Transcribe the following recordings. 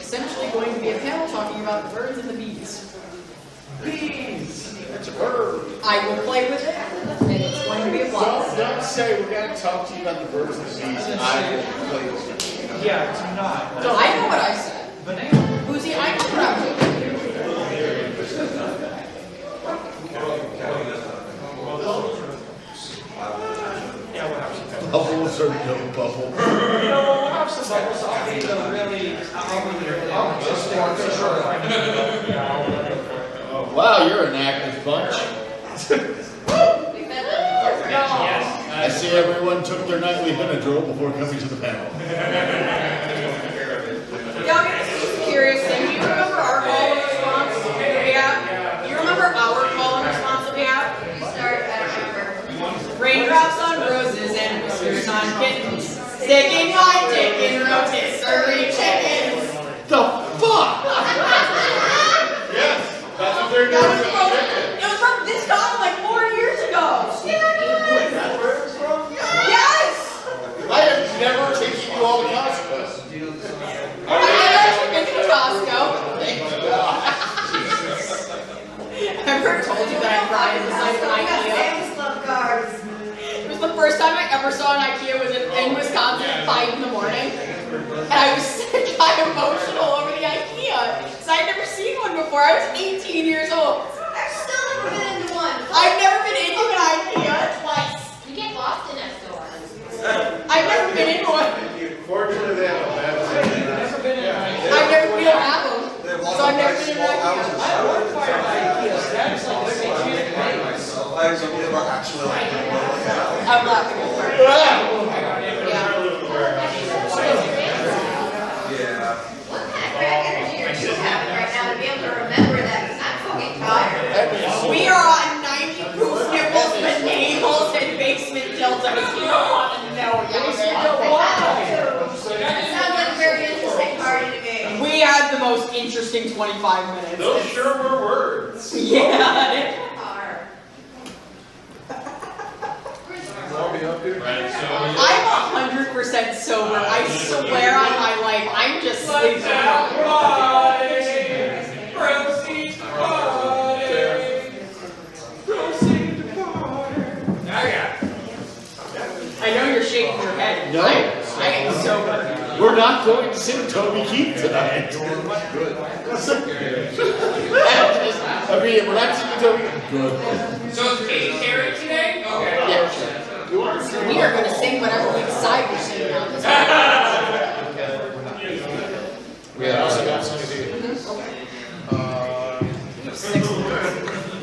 essentially going to be a panel talking about the birds and the bees. Bees! It's a bird. I will play with it, and it's going to be a blast. Don't say we're going to talk to you about the birds and the bees. I will play with it. Yeah, do not. I know what I said. Banana. Boozy, I know what I'm doing. Yeah, we'll have some. Bubbles or no bubble? No, we'll have some bubbles. I'll be the really. I'll just Wow, you're an active bunch. I see everyone took their nightly Benadryl before coming to the panel. Y'all get a curious thing. Do you remember our call and response that we have? Do you remember our call and response that we have? Raindrops on roses and whiskers on kittens. Sticking my dick in rotisserie chickens. The fuck? Yes, that's what they're doing. It was from this con like 4 years ago. Wait, that's where it was from? Yes! I have never taken you all to Costco. I've actually been to Costco. Thank God. I've never told you that I cried inside of an IKEA. It was the first time I ever saw an IKEA was in Wisconsin at 5 in the morning. And I was kind of emotional over the IKEA. Because I'd never seen one before. I was 18 years old. I've still never been into one. I've never been into an IKEA. Twice. You get lost in that store. I've never been into one. Fortunately, they have a bad Never been in an IKEA. We don't have them. So I've never been in an IKEA. I work for an IKEA. That's like a satanic place. I'm laughing at work. What kind of crack energy are you having right now to be able to remember that? Because I'm fucking tired. We are on 90 proof nipples, benavels, and basement dildos. You don't want to know yet. It sounds like a very interesting party to me. We had the most interesting 25 minutes. Those sure were words. Yeah. I'll be up here. I'm 100% sober. I swear on my life, I'm just sleeping. I know you're shaking your head. No. I am sober. We're not going to sing Toby Keith tonight. Good. I mean, we're not singing Toby Keith. Good. So is Katie Carey today? Okay. Yeah. We are going to sing whatever we decide we're singing on this one.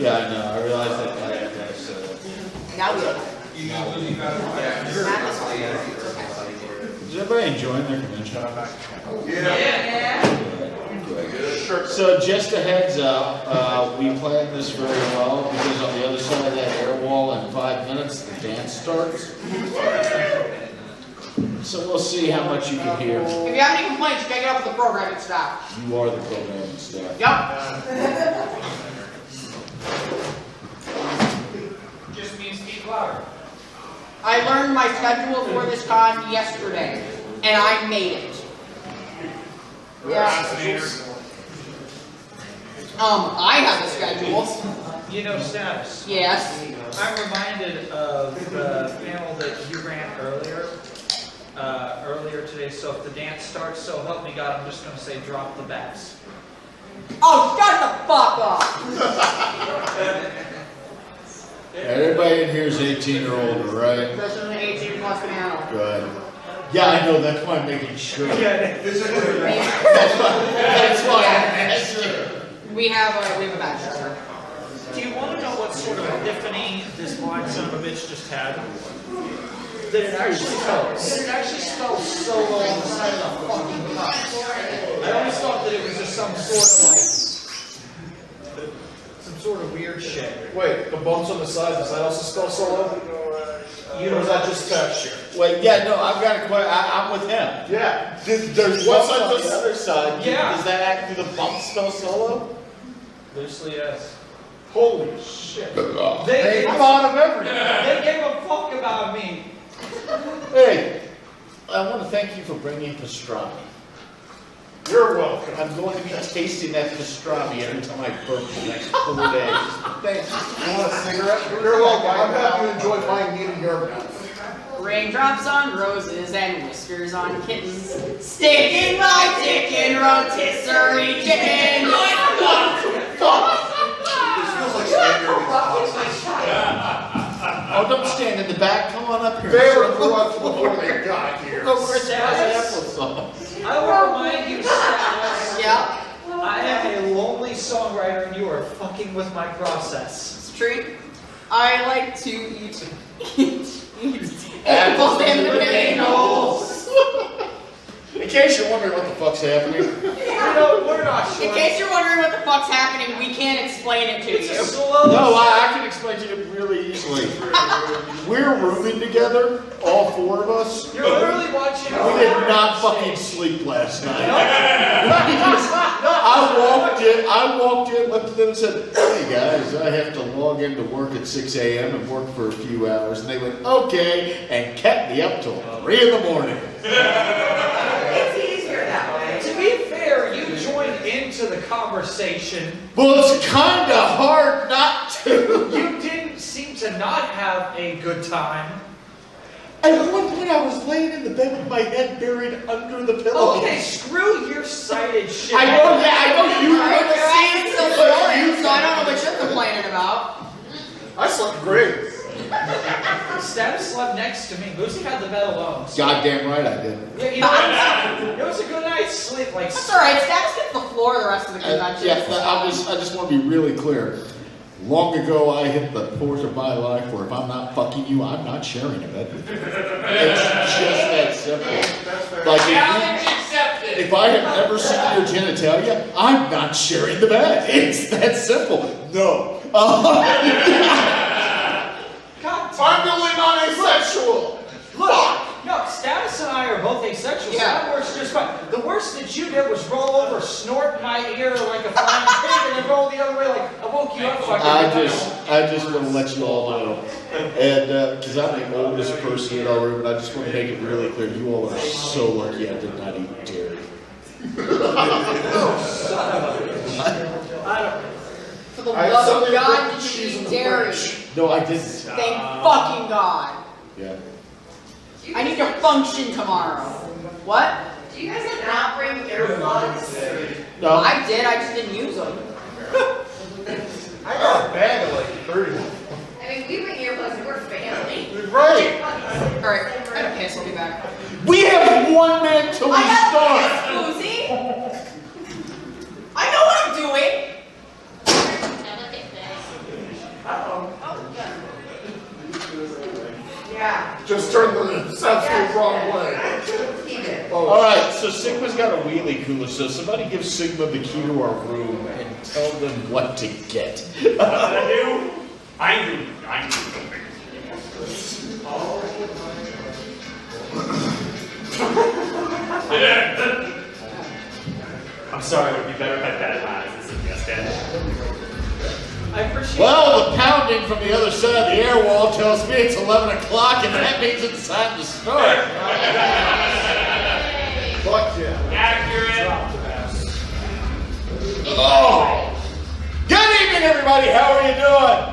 Yeah, I know. I realized that. Now we are. Is everybody enjoying their convention? Yeah. So just a heads up, we planned this very well because on the other side of that air wall in 5 minutes the dance starts. So we'll see how much you can hear. If you have any complaints, take it up with the programming staff. You are the programming staff. Yep. Just means speak louder. I learned my schedule for this con yesterday, and I made it. Yeah. I have a schedule. You know status. Yes. I'm reminded of the panel that you ran earlier today. So if the dance starts, so help me God, I'm just going to say drop the bass. Oh, shut the fuck up! Everybody in here is 18 or older, right? This is an 18 plus panel. Good. Yeah, I know. That's why I'm making sure. That's why I'm asking. We have a bachelor. Do you want to know what sort of epiphany this blind son of a bitch just had? That it actually spells solo on the side of the fucking cup. I always thought that it was just some sort of weird shit. Wait, the bumps on the side, does that also spell solo? Or is that just texture? Wait, yeah, no, I've got a question. I'm with him. Yeah. There's What's bumps on on the other side. Yeah. Does that act? Do the bumps spell solo? Loosely, yes. Holy shit. They thought of everything. They gave a fuck about me. Hey, I want to thank you for bringing pastrami. You're welcome. I'm going to be tasting that pastrami every time I burp for the next 4 days. Thanks. You want a cigarette? You're welcome. I'm happy you enjoy mine needing your mouth. Raindrops on roses and whiskers on kittens. Sticking my dick in rotisserie chicken. This feels like standard. Oh, don't stand in the back. Come on up here. They were corrupt before they got here. Go Chris has applesauce. I will remind you, Status, Yeah, I am a lonely songwriter and you are fucking with my process. it's true. I like to eat apples and bananas. In case you're wondering what the fuck's happening, We're not sure. In case you're wondering what the fuck's happening, we can't explain it to It's a you. slow no, I can explain to you really easily. We're rooming together, all 4 of us. You're literally watching. We did not fucking sleep last night. I walked in, looked at them and said, hey guys, I have to log into work at 6 a.m. and work for a few hours. And they went, okay, and kept me up till 3 in the morning. It's easier that way. To be fair, you joined into the conversation. Well, it's kind of hard not to. You didn't seem to not have a good time. At one point I was laying in the bed with my head buried under the pillow. Okay, screw your cited shit. I know you Alright, couldn't your see ass is it, still but snoring, you- so I don't know what you're complaining about. I slept great. Status slept next to me. Boozy had the bed alone. So Goddamn right I did. yeah, it was a good night's sleep. Like That's alright, Status gets the floor the rest of the convention. Yeah, I just want to be really clear. Long ago, I hit the point of my life where if I'm not fucking you, I'm not sharing a bed with you. It's just that simple. Like Challenge accepted. if I have never seen your genitalia, I'm not sharing the bed. It's that simple. No. God, I'm the only non-asexual. look, no, Status and I are both asexual, so Yeah. that works just fine. The worst that you did was roll over, snort in my ear like a flying pig, and then roll the other way like I woke you up. Fucking I just want to let you all know, and because I'm the oldest person in our room, and I just want to make it really clear, you all are so lucky I did not eat dairy. For the I had love something of God, with did cheese you in eat the dairy? fridge. No, I didn't. Thank fucking God. Yeah. I need to function tomorrow. What? Do you guys not bring earplugs? No. I did, I just didn't use them. I got a bag of like 30. I mean, we bring earplugs and we're family. Right. Alright, I gotta piss, I'll be back. We have 1 minute till we I start. gotta piss, Boozy! I know what I'm doing! Yeah. Just turn the substitute the wrong way. Keep it. All right, so Sigma's got a wheelie cooler, so somebody give Sigma the key to our room and tell them what to get. What I do? I do. I'm sorry, it would be better if I bet eyes. This is just it. I appreciate. Well, the pounding from the other side of the air wall tells me it's 11 o'clock, and that means it's time to start. Fuck yeah. Accurate. Oh! Good evening, everybody. How are you doing?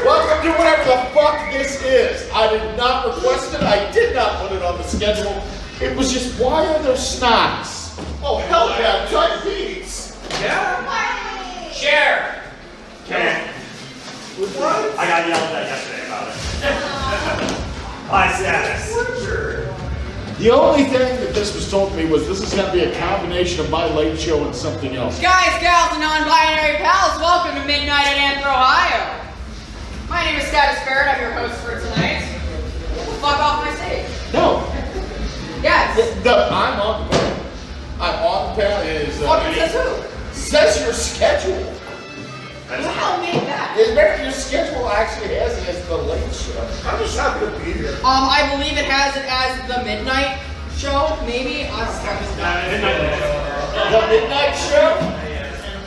Welcome to whatever the fuck this is. I did not request it. I did not put it on the schedule. It was just, why are there snacks? Oh, hell yeah. Tight beats. Yeah. Share. With what? I got yelled at yesterday about it. High status. The only thing that this was told to me was this is going to be a combination of my late show and something else. Guys, gals, and non-binary pals, welcome to Midnight at AnthrOhio. My name is Status Frat, I'm your host for tonight. Fuck off my stage. No. Yes. I'm on the panel. I'm on the panel. It is, Fucking says who? says your schedule. Who the hell made that? Your schedule actually has it as the late show. I'm just happy to be here. I believe it has it as the midnight show, maybe. The midnight show?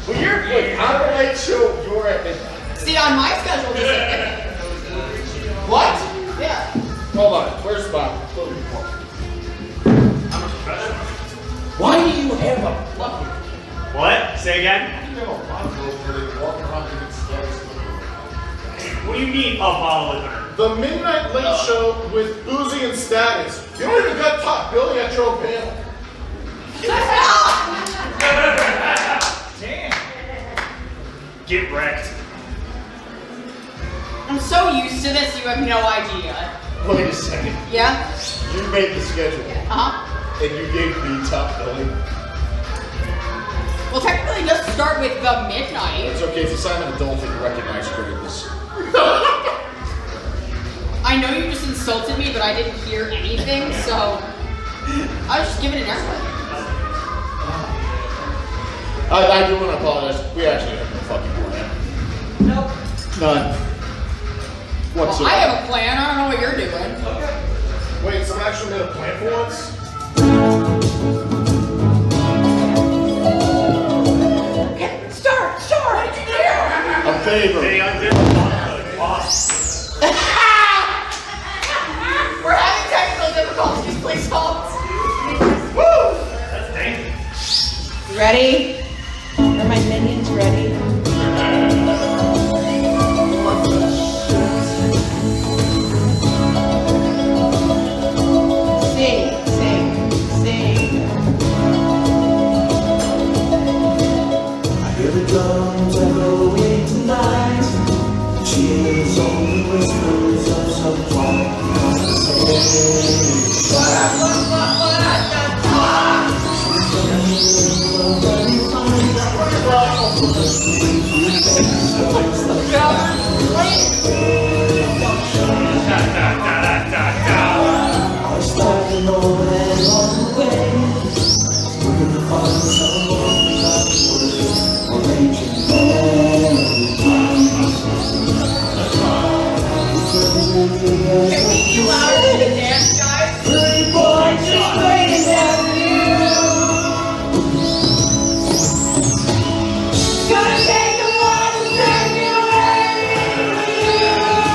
Well, wait, I'm the late show, you're at midnight. See, on my schedule, it's at midnight. What? Yeah. Hold on, where's my... Say again? What do you mean, a bottle of liquor? The Midnight Late Show with Boozy and Status. You don't even got top billing at your own panel. Damn. Get wrecked. I'm so used to this, you have no idea. Wait a second. Yeah? You made the schedule, Uh-huh. and you gave me top billing. Well, technically it does start with the midnight. It's okay, it's a sign of adult and recognize greatness. I know you just insulted me, but I didn't hear anything, so I was just giving an effort. I do want to apologize. We actually have no fucking plan. Nope. None. What's Well, I have a plan. I don't know what you're doing. Wait, someone actually made a plan for once? Start! What did you do? A favor. Hey, I'm there. Boss. We're having technical difficulties. Please hold. Woo! That's dangerous. You ready? Are my minions ready? Sing, sing, sing. I hear the drums echoing tonight. She is only whispers of some quiet I started to know that on the way. We're gonna find someone arranging Can we be louder to the dance, guys? pretty boy just waiting after you. Gonna take a while to take me away from you.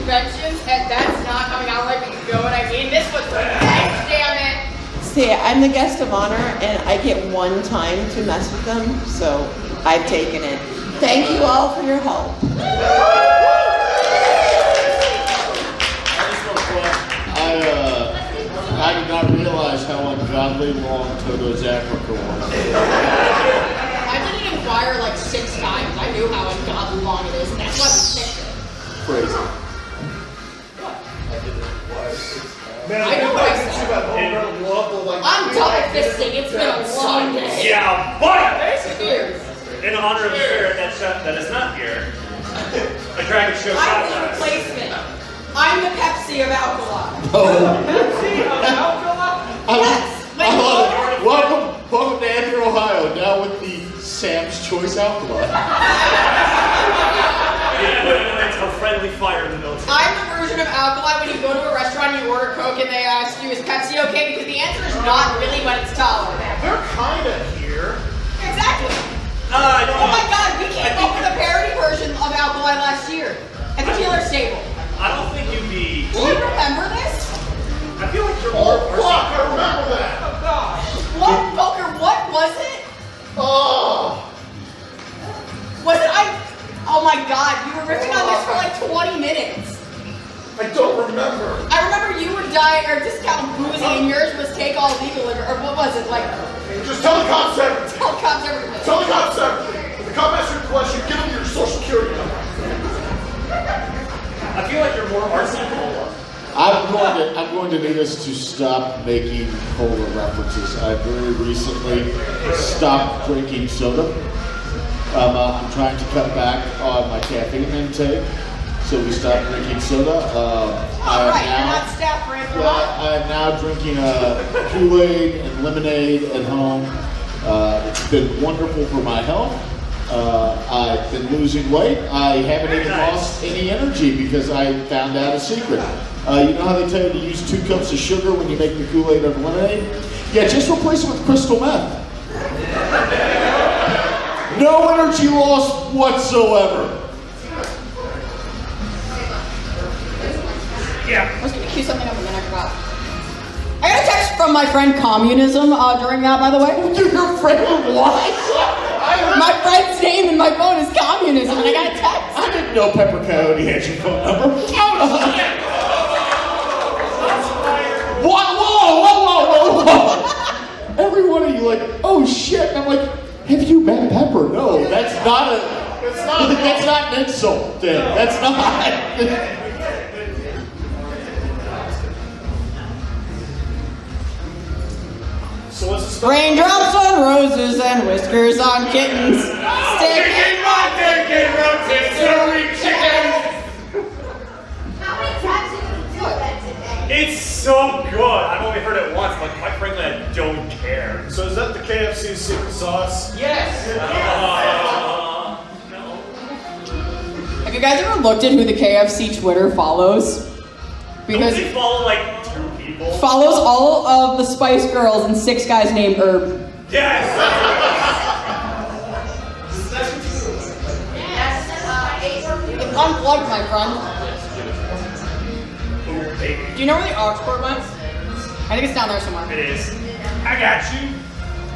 conventions, and that's not coming out right, but you know what I mean? This was revenge, damn it. See, I'm the guest of honor, and I get one time to mess with them, so I've taken it. Thank you all for your help. I did not realize how ungodly long Toto's Africa was. I didn't inquire like 6 times. I knew how ungodly long it is, and that's why we picked it. Crazy. Man, I know what I said. I'm done with this thing. It's been a long day. Yeah, but Cheers. in honor of the ferret that is not here, a dragon show I'm the shot. replacement. I'm the Pepsi of alkali. Yes. I love it. Welcome to AnthrOhio, now with the Sam's Choice Alkali. It's a friendly fire in the military. I'm the version of alkali when you go to a restaurant and you order Coke and they ask you, is Pepsi okay? Because the answer is not really when it's tolerable. They're kind of here. Exactly. Oh my god, we came up with a parody version of alkali last year at the dealer stable. I don't think you'd be. Do you remember this? I feel like you're Oh, more. fuck, I remember that. What, Booker, what was it? Oh. Was it oh my god, you were ripping on this for like 20 minutes. I don't remember. I remember you were discount Boozy and yours was take all legal, or what was it, like, Just tell the cops everything. tell cops everything. Tell the cops everything. If the cop asks you a question, give them your social security number. I feel like you're more artsy cola. I'm going to need us to stop making cola references. I very recently stopped drinking soda. I'm trying to cut back on my caffeine intake, so we stopped drinking soda. Alright, you're not staff for AnthrOhio. I'm now drinking Kool-Aid and lemonade at home. It's been wonderful for my health. I've been losing weight. I haven't even lost any energy because I found out a secret. You know how they tell you to use 2 cups of sugar when you make the Kool-Aid or the lemonade? Yeah, just replace it with crystal meth. No energy loss whatsoever. Yeah. I was going to cue something up and then I forgot. I got a text from my friend Communism during that, by the way. Your friend what? My friend's name in my phone is Communism, and I got a text. I didn't know Pepper Coyote had your phone number. What? Whoa. Every one of you like, oh shit. And I'm like, have you met Pepper? No, that's not an insult thing. That's not. So what's this? Raindrops on roses and whiskers on kittens. Sticking my dick in rotisserie chicken. How many times did you do that today? It's so good. I've only heard it once, but quite frankly, I don't care. So is that the KFC secret sauce? Yes. No. Have you guys ever looked at who the KFC Twitter follows? Because Don't they follow like 2 people? follows all of the Spice Girls and 6 guys named Herb. Yes. It's unplugged, my friend. Ooh, baby. Do you know where the aux cord went? I think it's down there somewhere. It is. I got you.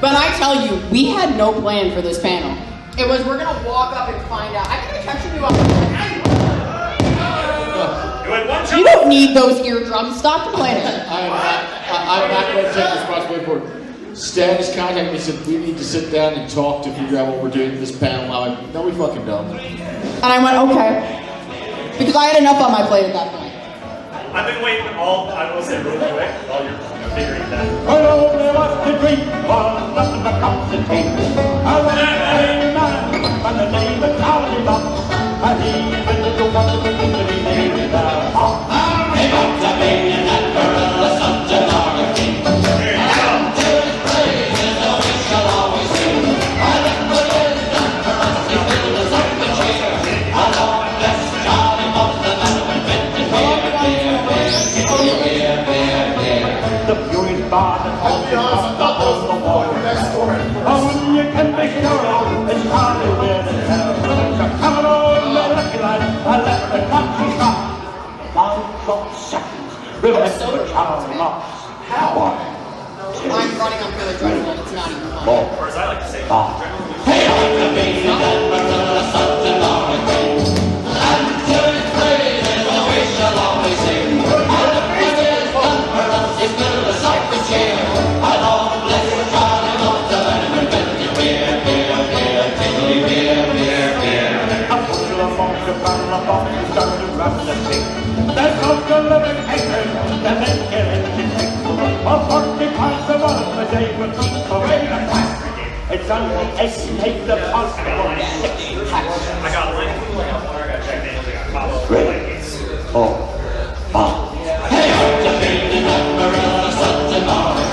But I tell you, we had no plan for this panel. It was, we're gonna walk up and find out. I gotta catch you on. You had one You job. don't need those eardrums. Stop complaining. I'm not going to take responsibility for it. Status contacted me, said we need to sit down and talk to figure out what we're doing in this panel. I'm like, no, we fucking don't. And I went, okay. Because I had enough on my plate at that point. I've been waiting I will say real quick while you're figuring that. I only want to drink one, nothing but cups and tea. I want to play man by the name of Charlie Bob. And even if you want to be named Bob. He got a baby and that girl, the son's an army. The furious bard that I'll be honest, I thought that was the boy next door at first. oh, you can make your own, it's Charlie with it. So come on, my lucky life, I left the country shop. 5 short seconds. Remember Charles Knox. How? I'm running on pure adrenaline. It's not even fun. Or as I like to say, Hey, I'm the baby that such a long way. Until it's ready, there's a way shall always sing. And the biggest comfort of this little cycle chair. I long bless Charlie Knox to learn him and beer, beer, beer, tickly beer, beer, beer. A bushel of monk, a barrel of bomb, you start to run the stick. There's no living hatred that make it interesting. For 40 pints of water a day will keep away the plastic. It's only escape the possible 6 packs. I got Lincoln, I got water, I got Jack Daniels, I got Cabo. Ready? 4, 5. Hey, I'm the baby number of such an army.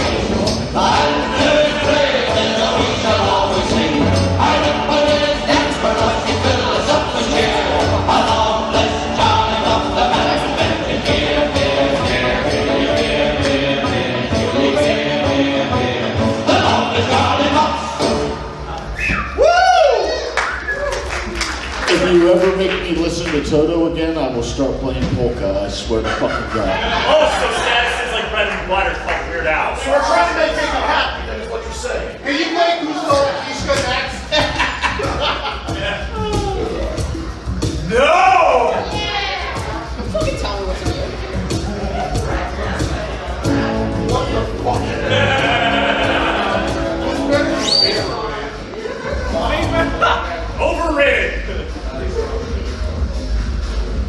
I'm the great and we shall always sing. I know what is next for us to fill us up with cheer. A long bless Charlie of the man and beer, beer, beer, beer, beer, beer, beer, beer, beer, beer. The longest Charlie Knox. If you ever make me listen to Toto again, I will start playing polka. I swear to fucking God. Oh, so status is like bread and butter, it's like Weird Al. So we're trying to make people happy, that is what you're saying. Can you play He's Good Next? No! Don't fucking tell me what to do. What the fuck? Who's better? Overrated!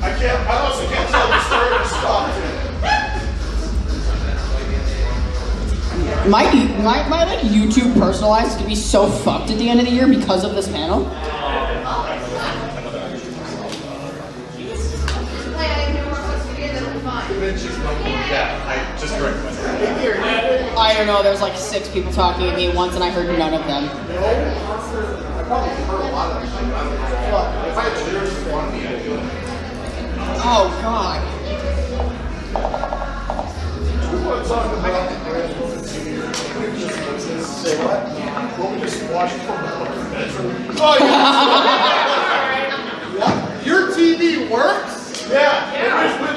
I honestly can't tell the story to stop. My like YouTube personal life is gonna be so fucked at the end of the year because of this panel. Yeah, I just corrected myself. I don't know. There's like 6 people talking at me at once, and I heard none of them. Oh God. We want to talk about say what? What we just watched from the fucking bedroom. Oh yeah. Your TV works? Yeah. It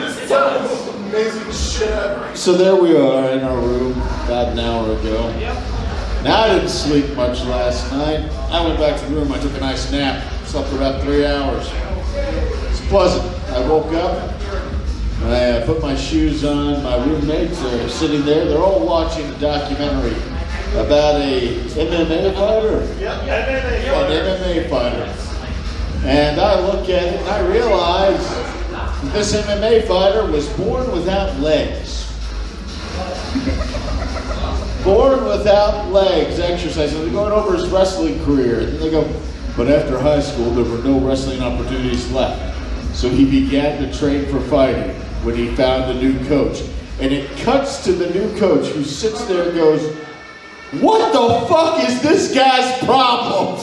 was the most amazing shit ever. So there we are in our room about an hour ago. Now I didn't sleep much last night. I went back to the room, I took a nice nap, slept for about 3 hours. It's pleasant. I woke up, I put my shoes on, my roommates are sitting there, they're all watching a documentary about a MMA fighter. An MMA fighter. And I look at it and I realize this MMA fighter was born without legs. Born without legs, exercising. They're going over his wrestling career. And they go, but after high school, there were no wrestling opportunities left. So he began to train for fighting when he found a new coach. And it cuts to the new coach who sits there and goes, what the fuck is this guy's problem?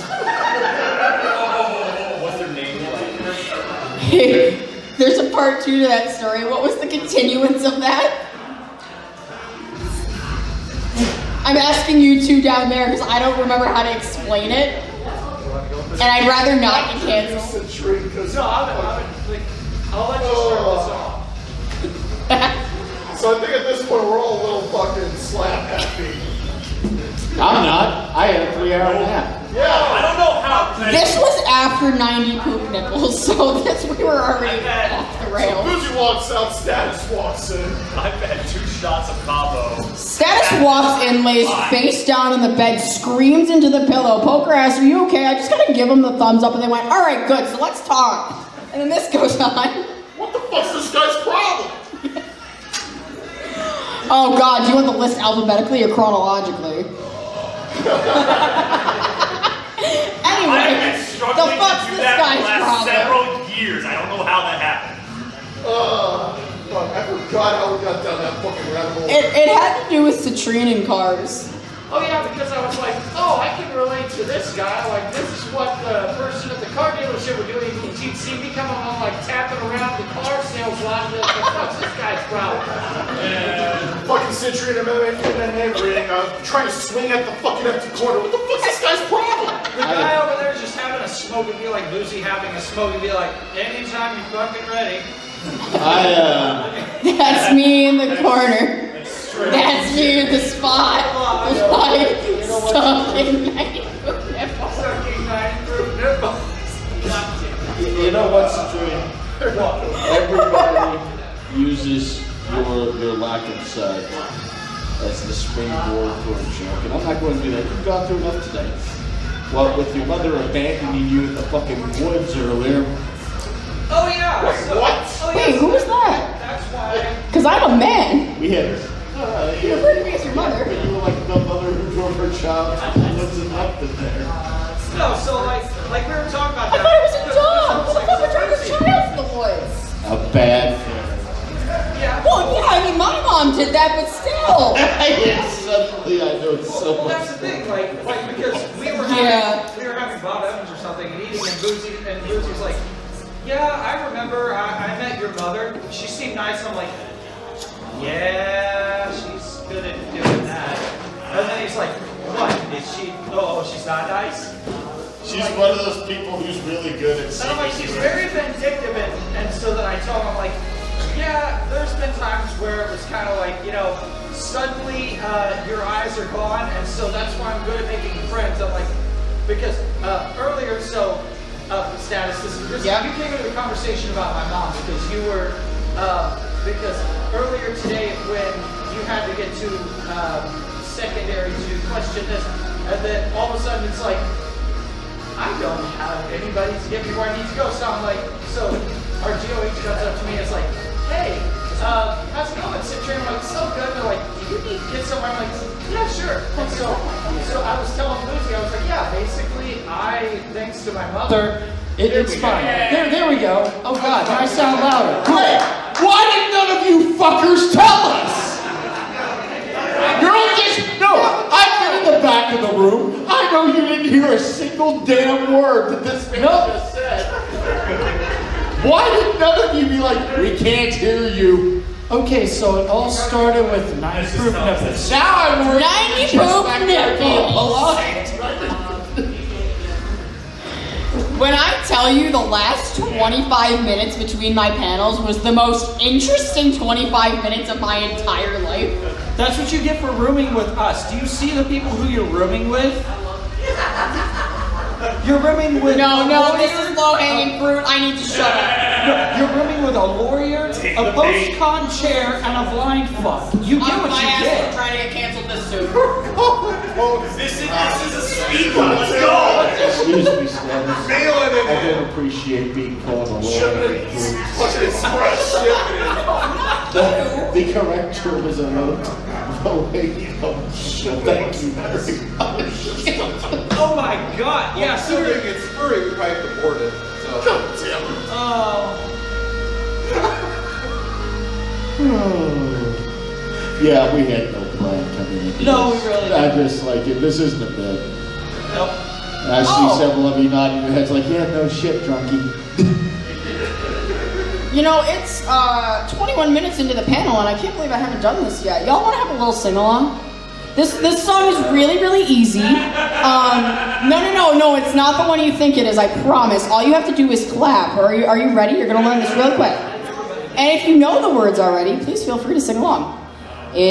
What's their name? There's a part 2 to that story. What was the continuance of that? I'm asking you 2 down there because I don't remember how to explain it. And I'd rather not get canceled. No, I'll let you start this off. So I think at this point we're all a little fucking slap happy. I'm not. I had a 3-hour nap. Yeah. I don't know how. This was after 90 poop nipples, so we were already off the rails. Boozy walks out, Status walks in. I've had 2 shots of Cabo. Status walks in, lays face down on the bed, screams into the pillow, Poker asks, are you okay? I just gotta give him the thumbs up, and they went, all right, good, so let's talk. And then this goes on. What the fuck's this guy's problem? Oh God, do you want the list alphabetically or chronologically? Anyway, I've been the struggling fuck's to do this that for guy's the last problem? several years. I don't know how that happened. Fuck, I forgot how we got down that fucking rabbit hole. It had to do with citrine and cars. Oh yeah, because I was like, oh, I can relate to this guy. Like, this is what the person at the car dealership would do. He'd see me coming home, like, tapping around the car sales line. Like, what's this guy's problem? Fucking Citrine MMA ring, trying to swing at the fucking empty corner. What the fuck's this guy's problem? The guy over there just having a smoke would be like Boozy having a smoke. He'd be like, anytime you're fucking ready. That's me in the corner. That's me in the spot. Like, sucking 90-proof nipples. You know what's true? Everybody uses your lack of sex as the springboard for a joke, and I'm not going to do that. You've gone through enough today. Well, with your mother abandoning you in the fucking woods earlier. Oh yeah. So, What? Oh, yeah, Wait, who was that? That's why. Because I'm a man. We had. You referred to me as your mother. You were like the mother who drove her child and lives in Upton there. No, so like we were talking about I that. thought it was a dog. What the fuck would drive a child in the woods? A bad thing. Yeah. Well, yeah, I mean, my mom did that, but still. Suddenly I know it's so Well, much. that's the thing, like because we were having Bob Evans or something and eating, and Boozy's like, yeah, I remember I met your mother. She seemed nice, and I'm like, yeah, she's good at doing that. And then he's like, what? Is she? Oh, she's not nice. She's one of those people who's really good at And I'm like, she's very vindictive, and so then I tell him, I'm like, yeah, there's been times where it was kind of like, suddenly your eyes are gone, and so that's why I'm good at making friends. I'm like, because earlier, status, you came into the conversation about my mom because you were, because earlier today when you had to get to secondary to question this, and then all of a sudden it's like, I don't have anybody to get me where I need to go. So I'm like, so our GOH comes up to me and is like, hey, how's it going? Sit here. I'm like, so good. They're like, do you need to get somewhere? I'm like, yeah, sure. And so I was telling Boozy, I was like, yeah, basically, thanks to my mother, it's fine. There we go. Oh God, can I sound louder? Great! Why did none of you fuckers tell us? You're all just, no, I've been in the back of the room. I know you didn't hear a single damn word that this man just said. Why did none of you be like, we can't hear you? Okay, so it all started with 90-proof nipples. Now I'm worried. 90-proof nipples. When I tell you the last 25 minutes between my panels was the most interesting 25 minutes of my entire life. That's what you get for rooming with us. Do you see the people who you're rooming with? You're rooming with No, this is low-hanging fruit. I need to shut up. You're rooming with a lawyer, a post-con chair, and a blind fuck. You get what My you ass is get. trying to get canceled this soon. This is a speed one. Let's go. Excuse me, Slim. Mailing it I don't appreciate being called a lawyer. fucking express shipping. The correct term is a low-hanging fruit. Thank you very much. Oh my god. Yeah, so Considering it's furry, we might have to board it. So. Yeah, we had no plan coming into No, this. we really I just like it. This isn't a bit. Nope. And I see several of you nodding your heads like, yeah, no shit, drunkie. It's 21 minutes into the panel, and I can't believe I haven't done this yet. Y'all want to have a little sing-along? This song is really, really easy. No, it's not the one you think it is, I promise. All you have to do is clap. Are you ready? You're going to learn this real quick. And if you know the words already, please feel free to sing along. If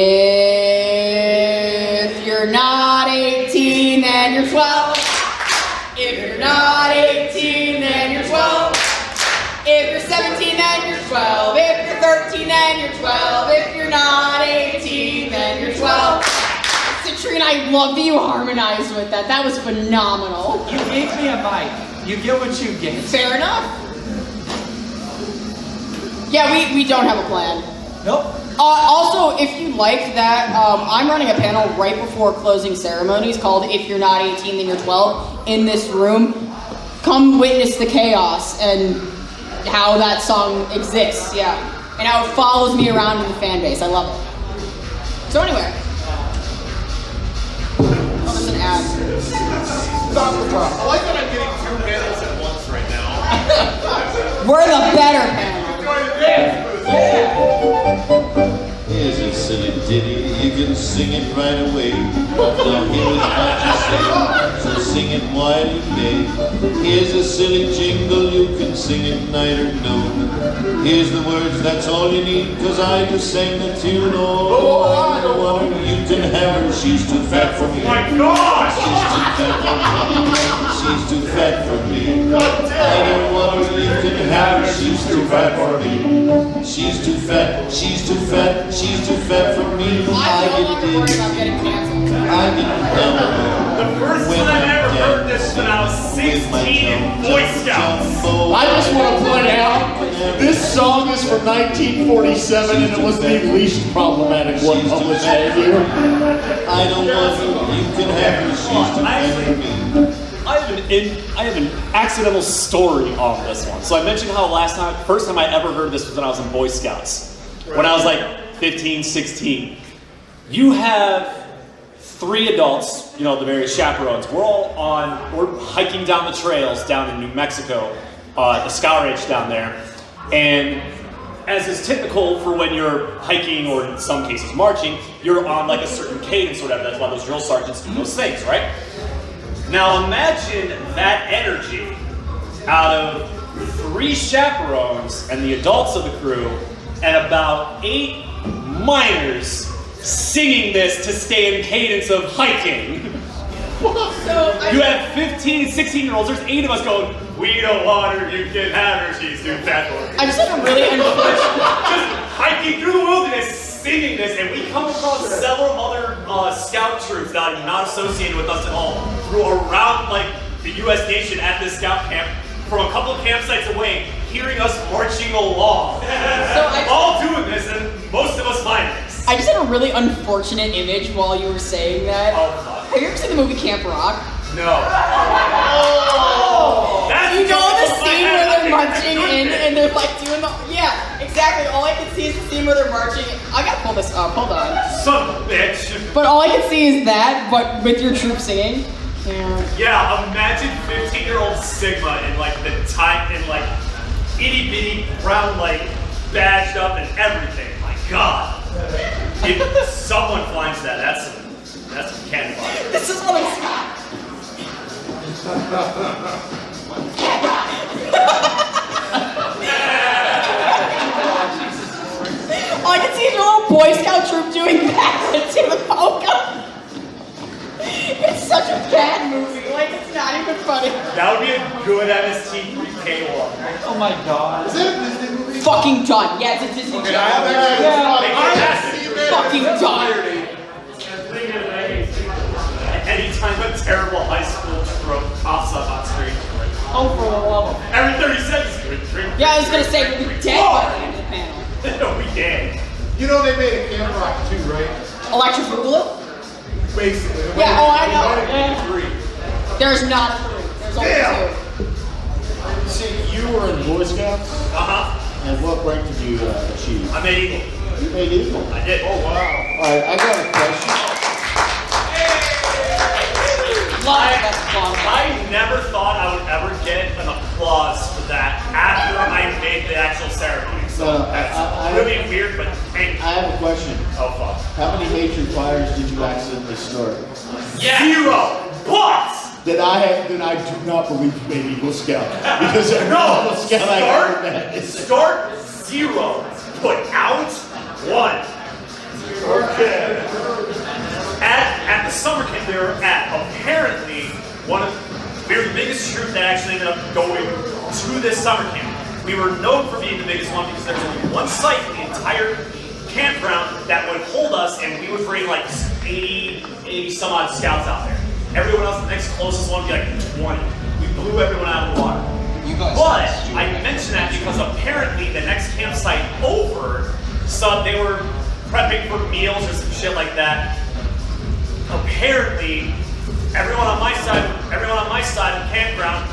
you're not 18, then you're 12. If you're not 18, then you're 12. If you're 17, then you're 12. If you're 13, then you're 12. If you're not 18, then you're 12. Citrine, I love that you harmonized with that. That was phenomenal. You gave me a mic. You get what you get. Fair enough. Yeah, we don't have a plan. Nope. Also, if you like that, I'm running a panel right before closing ceremonies called If You're Not 18, Then You're 12 in this room. Come witness the chaos and how that song exists, yeah. And how it follows me around in the fan base. I love it. So anyway. Oh, there's an ad. Stop the drop. I like that I'm getting two panels at once right now. We're the better panel. Here's a silly ditty, you can sing it right away. Now here is what you say, so sing it while you may. Here's a silly jingle, you can sing it night or noon. Here's the words, that's all you need, cause I just sang the tune. Oh, I don't want her, you can have her, she's too fat for me. Oh my God! She's too fat for me. I don't want her, you can have her, she's too fat for me. She's too fat, she's too fat, she's too fat for me. I no longer worry about getting canceled. I get down The first time I ever heard this when I was 16 in Boy Scouts. I just want to point out, this song is from 1947 and it was the least problematic one published that year. I don't want her, you can have her, she's too fat for me. I have an accidental story on this one. So I mentioned how first time I ever heard this was when I was in Boy Scouts. When I was like 15, 16. You have 3 adults, you know, the various chaperones. We're hiking down the trails down in New Mexico, the Scout Range down there. And as is typical for when you're hiking or in some cases marching, you're on like a certain cadence or whatever. That's why those drill sergeants do those things, right? Now imagine that energy out of 3 chaperones and the adults of the crew and about 8 minors singing this to stay in cadence of hiking. You have 15 and 16-year-olds, there's 8 of us going, we don't want her, you can have her, she's too fat for me. I just had a really unfortunate. Just hiking through the wilderness singing this, and we come across several other scout troops that are not associated with us at all, who are around like the U.S. nation at this scout camp from a couple of campsites away, hearing us marching along. All doing this, and most of us minors. I just had a really unfortunate image while you were saying that. Oh, fuck. Have you ever seen the movie Camp Rock? No. Oh! That's You know the my scene head. where they're I marching think in and they're like doing the exactly. All I can see is the scene where they're marching. I gotta pull this up. Hold on. Son of a bitch. But all I can see is that, but with your troop singing. Yeah, imagine 15-year-old Sigma in like the time in like itty bitty brown like badged up and everything. My God. If someone finds that, that's some candy bar. This is what I'm. All I can see is your little Boy Scout troop doing backflips in the polka. It's such a bad movie. Like, it's not even funny. That would be a good MST3K one. Oh my God. Is that a Disney movie? Fucking done. Yeah, it's a Disney Okay, channel. I haven't Fucking done. Anytime a terrible high school trope pops up on screen. Oh, for the love of. Every 30 seconds, drink. Yeah, I was gonna say we'll be dead by the end of the panel. We dead. You know they made a Camp Rock too, right? Electric Boogaloo? Basically. Yeah, oh, I know. Three. There's not a 3. There's only Damn. 2. See, you were in Boy Scouts, Uh-huh. and what rank did you achieve? I made Eagle. You made Eagle. I did. Oh, wow. Alright, I got a question. I never thought I would ever get an applause for that after I made the actual ceremony. So that's really weird, but hey. I have a question. Oh, fuck. How many major fires did you accidentally start? Yeah. 0. But That I do not believe you made Eagle Scout. Because every Eagle Scout I ever met is start 0. Put out 1. Okay. At the summer camp we were at, apparently we were the biggest troop that actually ended up going to this summer camp. We were known for being the biggest one because there was only one site in the entire campground that would hold us, and we would bring like 80 some odd scouts out there. Everyone else, the next closest one would be like 20. We blew everyone out of the water. But I mention that because apparently the next campsite over, so they were prepping for meals or some shit like that. Apparently, everyone on my side of the campground,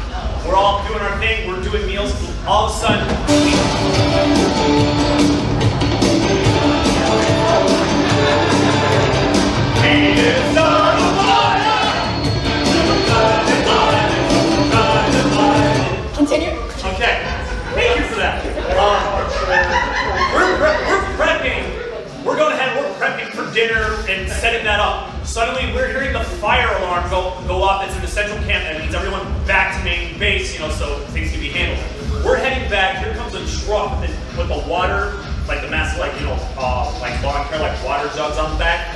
we're all doing our thing, we're doing meals, all of a sudden, Continue. okay, thank you for that. We're prepping, we're going ahead, we're prepping for dinner and setting that up. Suddenly, we're hearing the fire alarm go off that's in the central camp, and it means everyone back to main base, so things can be handled. We're heading back, here comes a truck with the water, like the massive, like, you know, like lawn care, like water jugs on the back.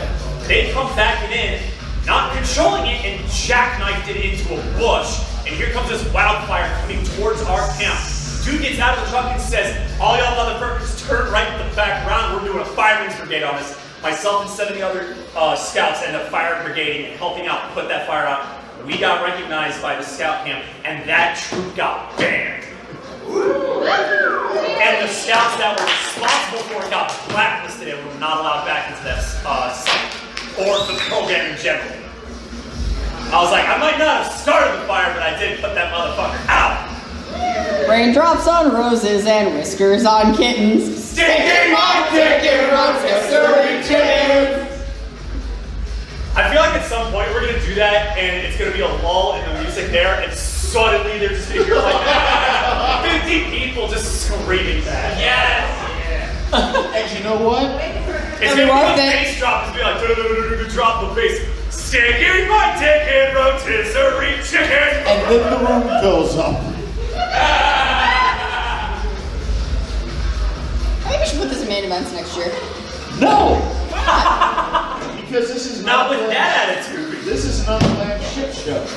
They come backing in, not controlling it, and jackknifed it into a bush. And here comes this wildfire coming towards our camp. Dude gets out of the truck and says, all y'all motherfuckers turn right to the back round. We're doing a fireman's brigade on this. Myself and 70 other scouts end up fire brigading and helping out put that fire out. We got recognized by the scout camp, and that troop got banned. And the scouts that were responsible for it got blacklisted and were not allowed back into that site or the program in general. I was like, I might not have started the fire, but I did put that motherfucker out. Raindrops on roses and whiskers on kittens. Sticking my dick in rotisserie chickens. I feel like at some point we're gonna do that, and it's gonna be a lull in the music there, and suddenly there's just gonna hear like 50 people just screaming that. Yes. And you know what? It's gonna be like bass drop. It's gonna be like drop the bass. Sticking my dick in rotisserie chicken. And then the room fills up. I think we should put this in main events next year. No! Why not? Because this is Not with that attitude. This is an unplanned shit show. It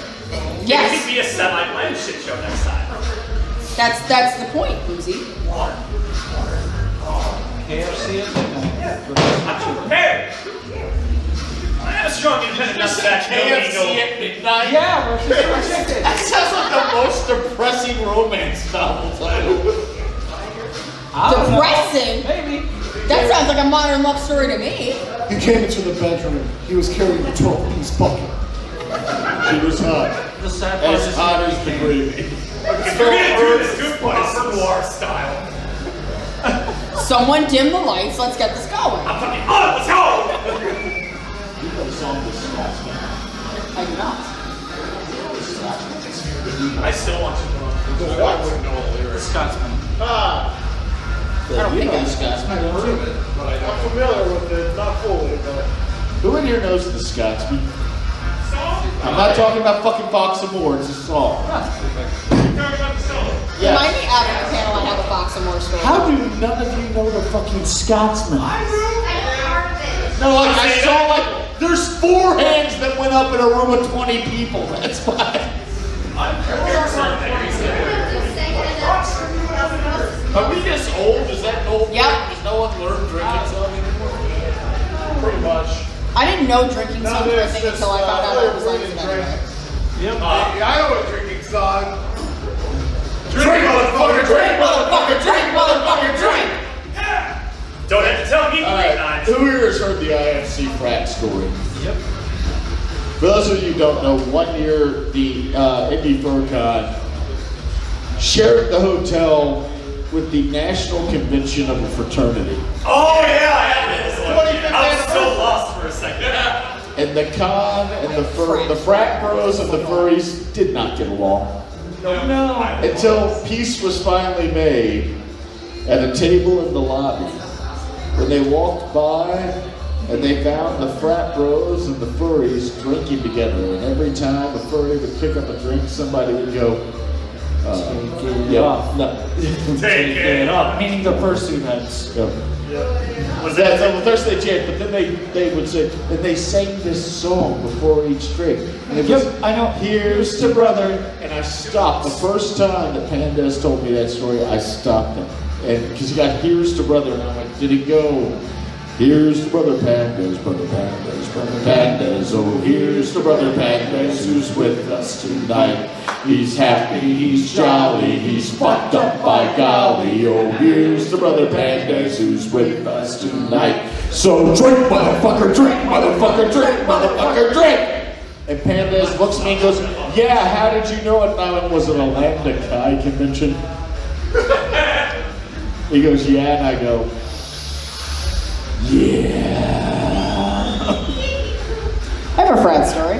could Yes, be a semi-planned shit show next time. that's the point, Boozy. KFC at midnight. I'm prepared. I have a strong independent enough back. KFC at midnight? Yeah, rotisserie chicken. That sounds like the most depressing romance novel title. Depressing? Maybe. That sounds like a modern love story to me. He came into the bedroom. He was carrying a 12-piece bucket. She was hot. The sad part As is hot as the gravy. If you're gonna do this, do it noir style. Someone dim the lights, let's get this going. I'm fucking on it, let's go! You know the song was Scotsman. I do not. I still want you to know. the Scotsman. I don't think I the Scotsman. I'm familiar with it, not fully, but... Who in here knows the Scotsman? I'm not talking about fucking box of boards, it's a song. Remind me out of the panel I have a box of more stories. How do none of you know the fucking Scotsman? I know part of it. No, like I saw like there's 4 hands that went up in a room of 20 people. That's why. Are we this old? Is that old? Yep. Does no one learn drinking song anymore? Pretty much. I didn't know drinking songs were a thing until I found out I was like drink. that. Yep. I know a drinking song. Drink, motherfucker! Drink, motherfucker! Drink, motherfucker! Drink! Don't have to tell me 3 Alright, times. who here has heard the IFC Frat story? Yep. For those of you who don't know, one year the Indy FurCon shared the hotel with the National Convention of a Fraternity. Oh yeah, I had this one. 25th I was so lost for a second. And the con and the frat bros and the furries did not get along. No. Until peace was finally made at a table in the lobby. When they walked by and they found the frat bros and the furries drinking together. And every time a furry would pick up a drink, somebody would go, Take it off. No. Take it off. Meaning the fursuit heads. Yeah. Was That's that well, first they chant, but then they would say, and they sang this song before each drink. And it was, Yep, I know. Here's to brother. And I stopped. The first time that Pandas told me that story, I stopped him. And because he got here's to brother, and I went, did he go? Here's to brother Pandas, brother Pandas, brother Pandas. Oh, here's to brother Pandas who's with us tonight. He's happy, he's jolly, he's fucked up by golly. Oh, here's to brother Pandas who's with us tonight. So drink, motherfucker, drink, motherfucker, drink, motherfucker, drink. And Pandas looks at me and goes, yeah, how did you know it? And I went, was it a Lambda Chi convention? He goes, yeah, and I go, yeah. I have a frat story.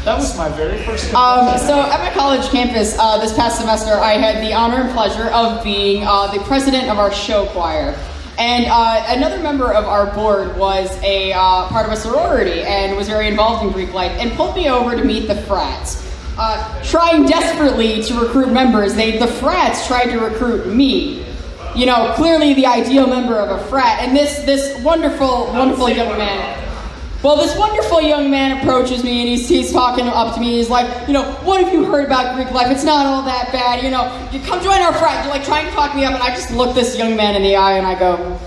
That was my very first So at my college campus this past semester, I had the honor and pleasure of being the president of our show choir. And another member of our board was a part of a sorority and was very involved in Greek life and pulled me over to meet the frats. Trying desperately to recruit members, the frats tried to recruit me. you know, clearly the ideal member of a frat. And this wonderful young man. Well, this wonderful young man approaches me and he's talking up to me. He's like, you know, what have you heard about Greek life? It's not all that bad, you know. You come join our frat. You're like trying to talk me up, and I just look this young man in the eye and I go,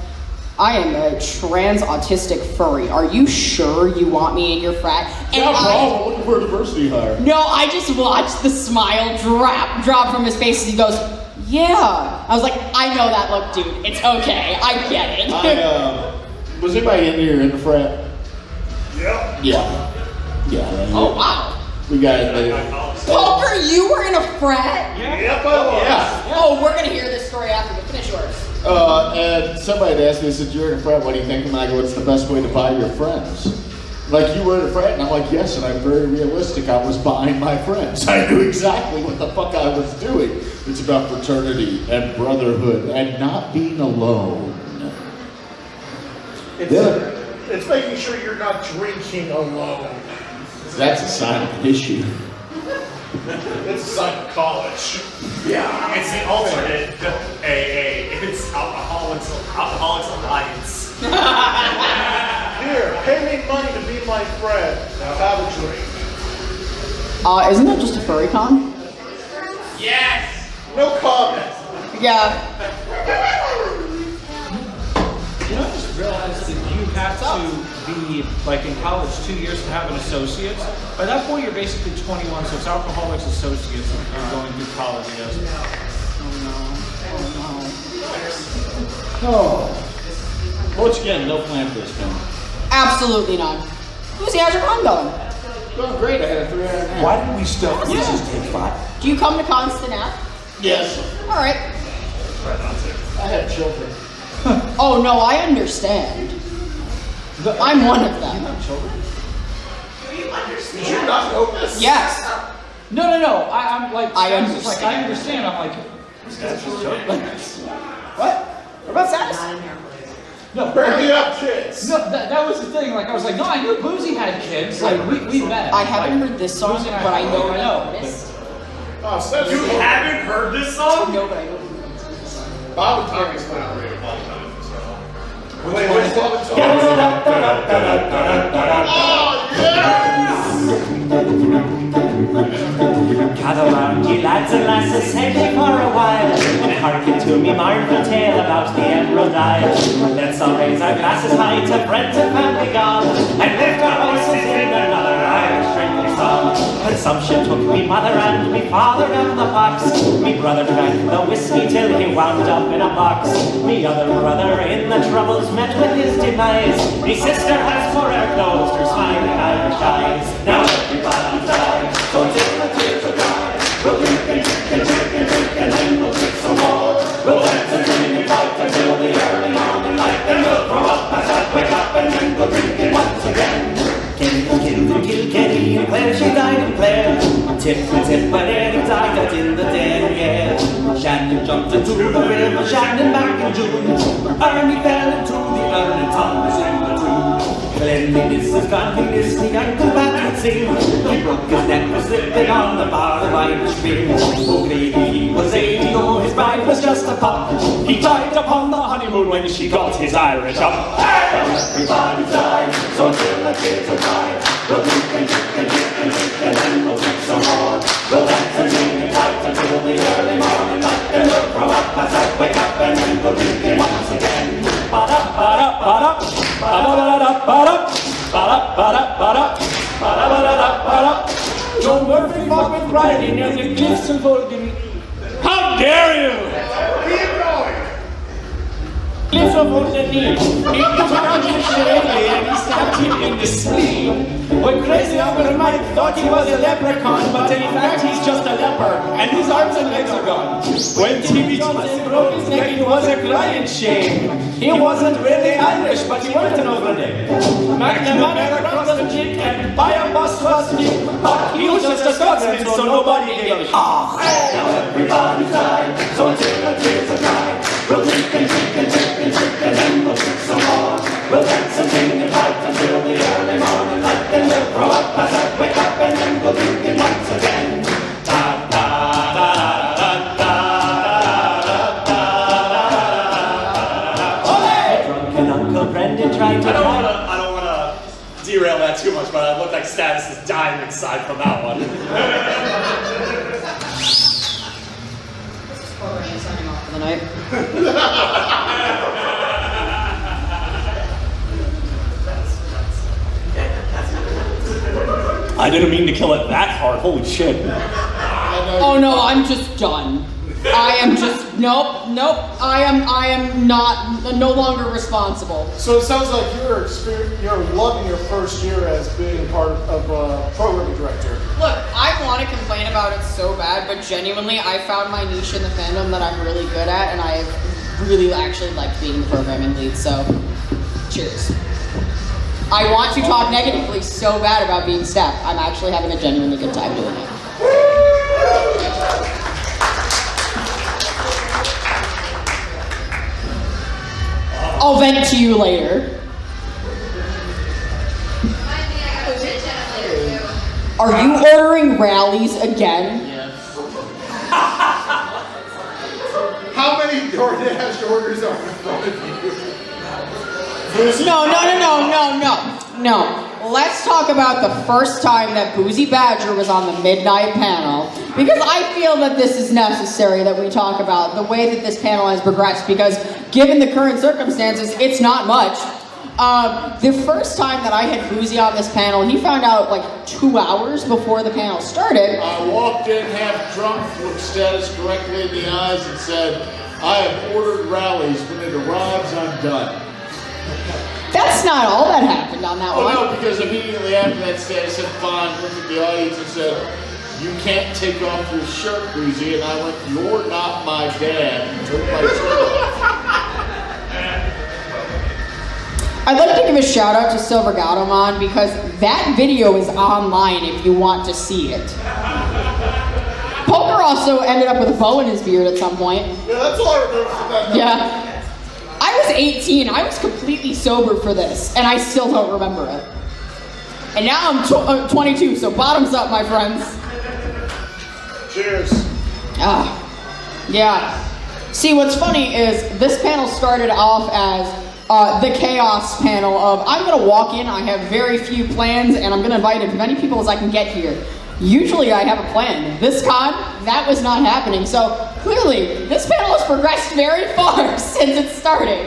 I am a trans autistic furry. Are you sure you want me in your frat? And Yeah, bro, we're looking for a diversity hire. No, I just watched the smile drop from his face as he goes, yeah. I was like, I know that look, dude. It's okay. I get it. Was anybody in here in the frat? Yep. Yeah. Oh, wow. We got it. Poker, you were in a frat? Yep, I was. Yeah. Oh, we're going to hear this story after, but finish yours. And somebody had asked me, they said, you're in a frat, what do you think? And I go, what's the best way to buy your friends? Like, you were in a frat? And I'm like, yes, and I'm very realistic. I was buying my friends. I knew exactly what the fuck I was doing. It's about fraternity and brotherhood and not being alone. It's making sure you're not drinking alone. That's a silent issue. It's a sign of college. Yeah, it's the alternate AA. It's Alcoholics Alliance. Here, pay me money to be my friend. Now have a drink. Isn't that just a furry con? Yes! No comment. Yeah. You know, I just realized that you have to be, like, in college 2 years to have an associate's. By that point, you're basically 21, so it's Alcoholics Associates and going through college, yes. Oh. Once again, no plan for this film. Absolutely not. Boozy, how's your con going? Well, great. I had a 3 hour nap. Why did we stop? Let's just take 5. Do you come to cons to nap? Yes. All right. I have children. Oh, no, I understand. I'm one of them. Did you not know this? Yes. No. I'm like, I it's like, I understand. I'm like, What? What about status? no, Barely have kids. no, that was the thing. Like, I was like, no, I knew Boozy had kids. Like, we met. I haven't heard this song, Boozy and but I know I know. this. Oh, so that's You haven't heard this song? No, but I know. Bob and Tom is not great. Wait, where's Bob and Tom? Oh, yes! Gather round, ye lads and lasses, save ye for a while, and hearken to me mournful tale about the Emerald Isle. Let's all raise our glasses high to friends and family gone, and lift our voices in another Irish drinking song. Consumption took me mother and me father down the box. Me brother drank the whiskey till he wound up in a box. Me other brother in the troubles met with his demise. Me sister has forever closed her smiling Irish eyes. Now everybody dies, so take the tears of God. We'll drink and drink and drink and drink, and then we'll drink some more. We'll dance and sing and fight until the early morning light. Then we'll throw up as I wake up, and then we'll drink it once again. Kilkenny, Clare, she died in Clare. Tip and tip, but Eddie died out in the dead, yeah. Shannon jumped into the river, Shannon back in June. Ernie fell into the early tongues in the tomb. Cleanliness is godliness, the uncle bat would sing. He broke his neck for slipping on the bar of Irish beer. O'Grady, he was 80, oh, his bride was just a pup. He died upon the honeymoon when she got his Irish up. Everybody died, so till the kids are died. We'll drink and drink and drink and drink, and then we'll drink some more. We'll dance and sing and fight until the early morning light. Then we'll throw up as I wake up, and then we'll drink it once again. Ba-da-ba-da-ba-da, ba-da-ba-da-ba-da, ba-da-ba-da-ba-da, ba-da-ba-da-ba-da. John Murphy fought with Friday near the cliffs of Vulcan. How dare you! Keep going. Cliffs of Vulcan. He took out his shillelagh and he stabbed him in the spleen. When crazy Uncle Mike thought he was a leprechaun, but in fact he's just a leper, and his arms and legs are gone. When T.B. Johnson broke his neck, it was a crying shame. He wasn't really Irish, but he worked an overlay. McNamara crossed the cheek, and by a bus was me, but he was just a Scotsman, so nobody gave a shit. Now everybody died, so until the tears are dried. We'll drink and drink and drink and drink, and then we'll drink some more. We'll dance and sing and fight until the early morning light. Then we'll throw up as I wake up, and then we'll drink it once again. Da da da da da da da da da da. Brendan tried to I don't wanna derail that too much, but I look like Status is dying inside from that one. Signing off for the night. I didn't mean to kill it that hard. Holy shit. Oh no, I'm just done. I am just nope. I am no longer responsible. So it sounds like you're loving your first year as being part of programming director. Look, I want to complain about it so bad, but genuinely, I found my niche in the fandom that I'm really good at, and I really actually liked being the programming lead. So, cheers. I want to talk negatively so bad about being Steph. I'm actually having a genuinely good time doing it. I'll vent to you later. Are you ordering rallies again? Yes. How many DoorDash orders are in front of you? No. Let's talk about the first time that Boozy Badger was on the midnight panel, because I feel that this is necessary that we talk about the way that this panel has progressed, because given the current circumstances, it's not much. The first time that I had Boozy on this panel, he found out like 2 hours before the panel started. I walked in half drunk, looked Status directly in the eyes and said, I have ordered rallies. When it arrives, I'm done. That's not all that happened on that one. Oh no, because immediately after that, Status said, fine, looked at the audience and said, you can't take off your shirt, Boozy. And I went, you're not my dad. And took my shirt off. I'd like to give a shout out to Silver Gaudomon, because that video is online if you want to see it. Poker also ended up with a bow in his beard at some point. Yeah, that's all I remember from that. Yeah. I was 18. I was completely sober for this, and I still don't remember it. And now I'm 22, so bottoms up, my friends. Cheers. Yeah. See, what's funny is this panel started off as the chaos panel of, I'm going to walk in, I have very few plans, and I'm going to invite as many people as I can get here. Usually I have a plan. This con, that was not happening. So clearly, this panel has progressed very far since it started.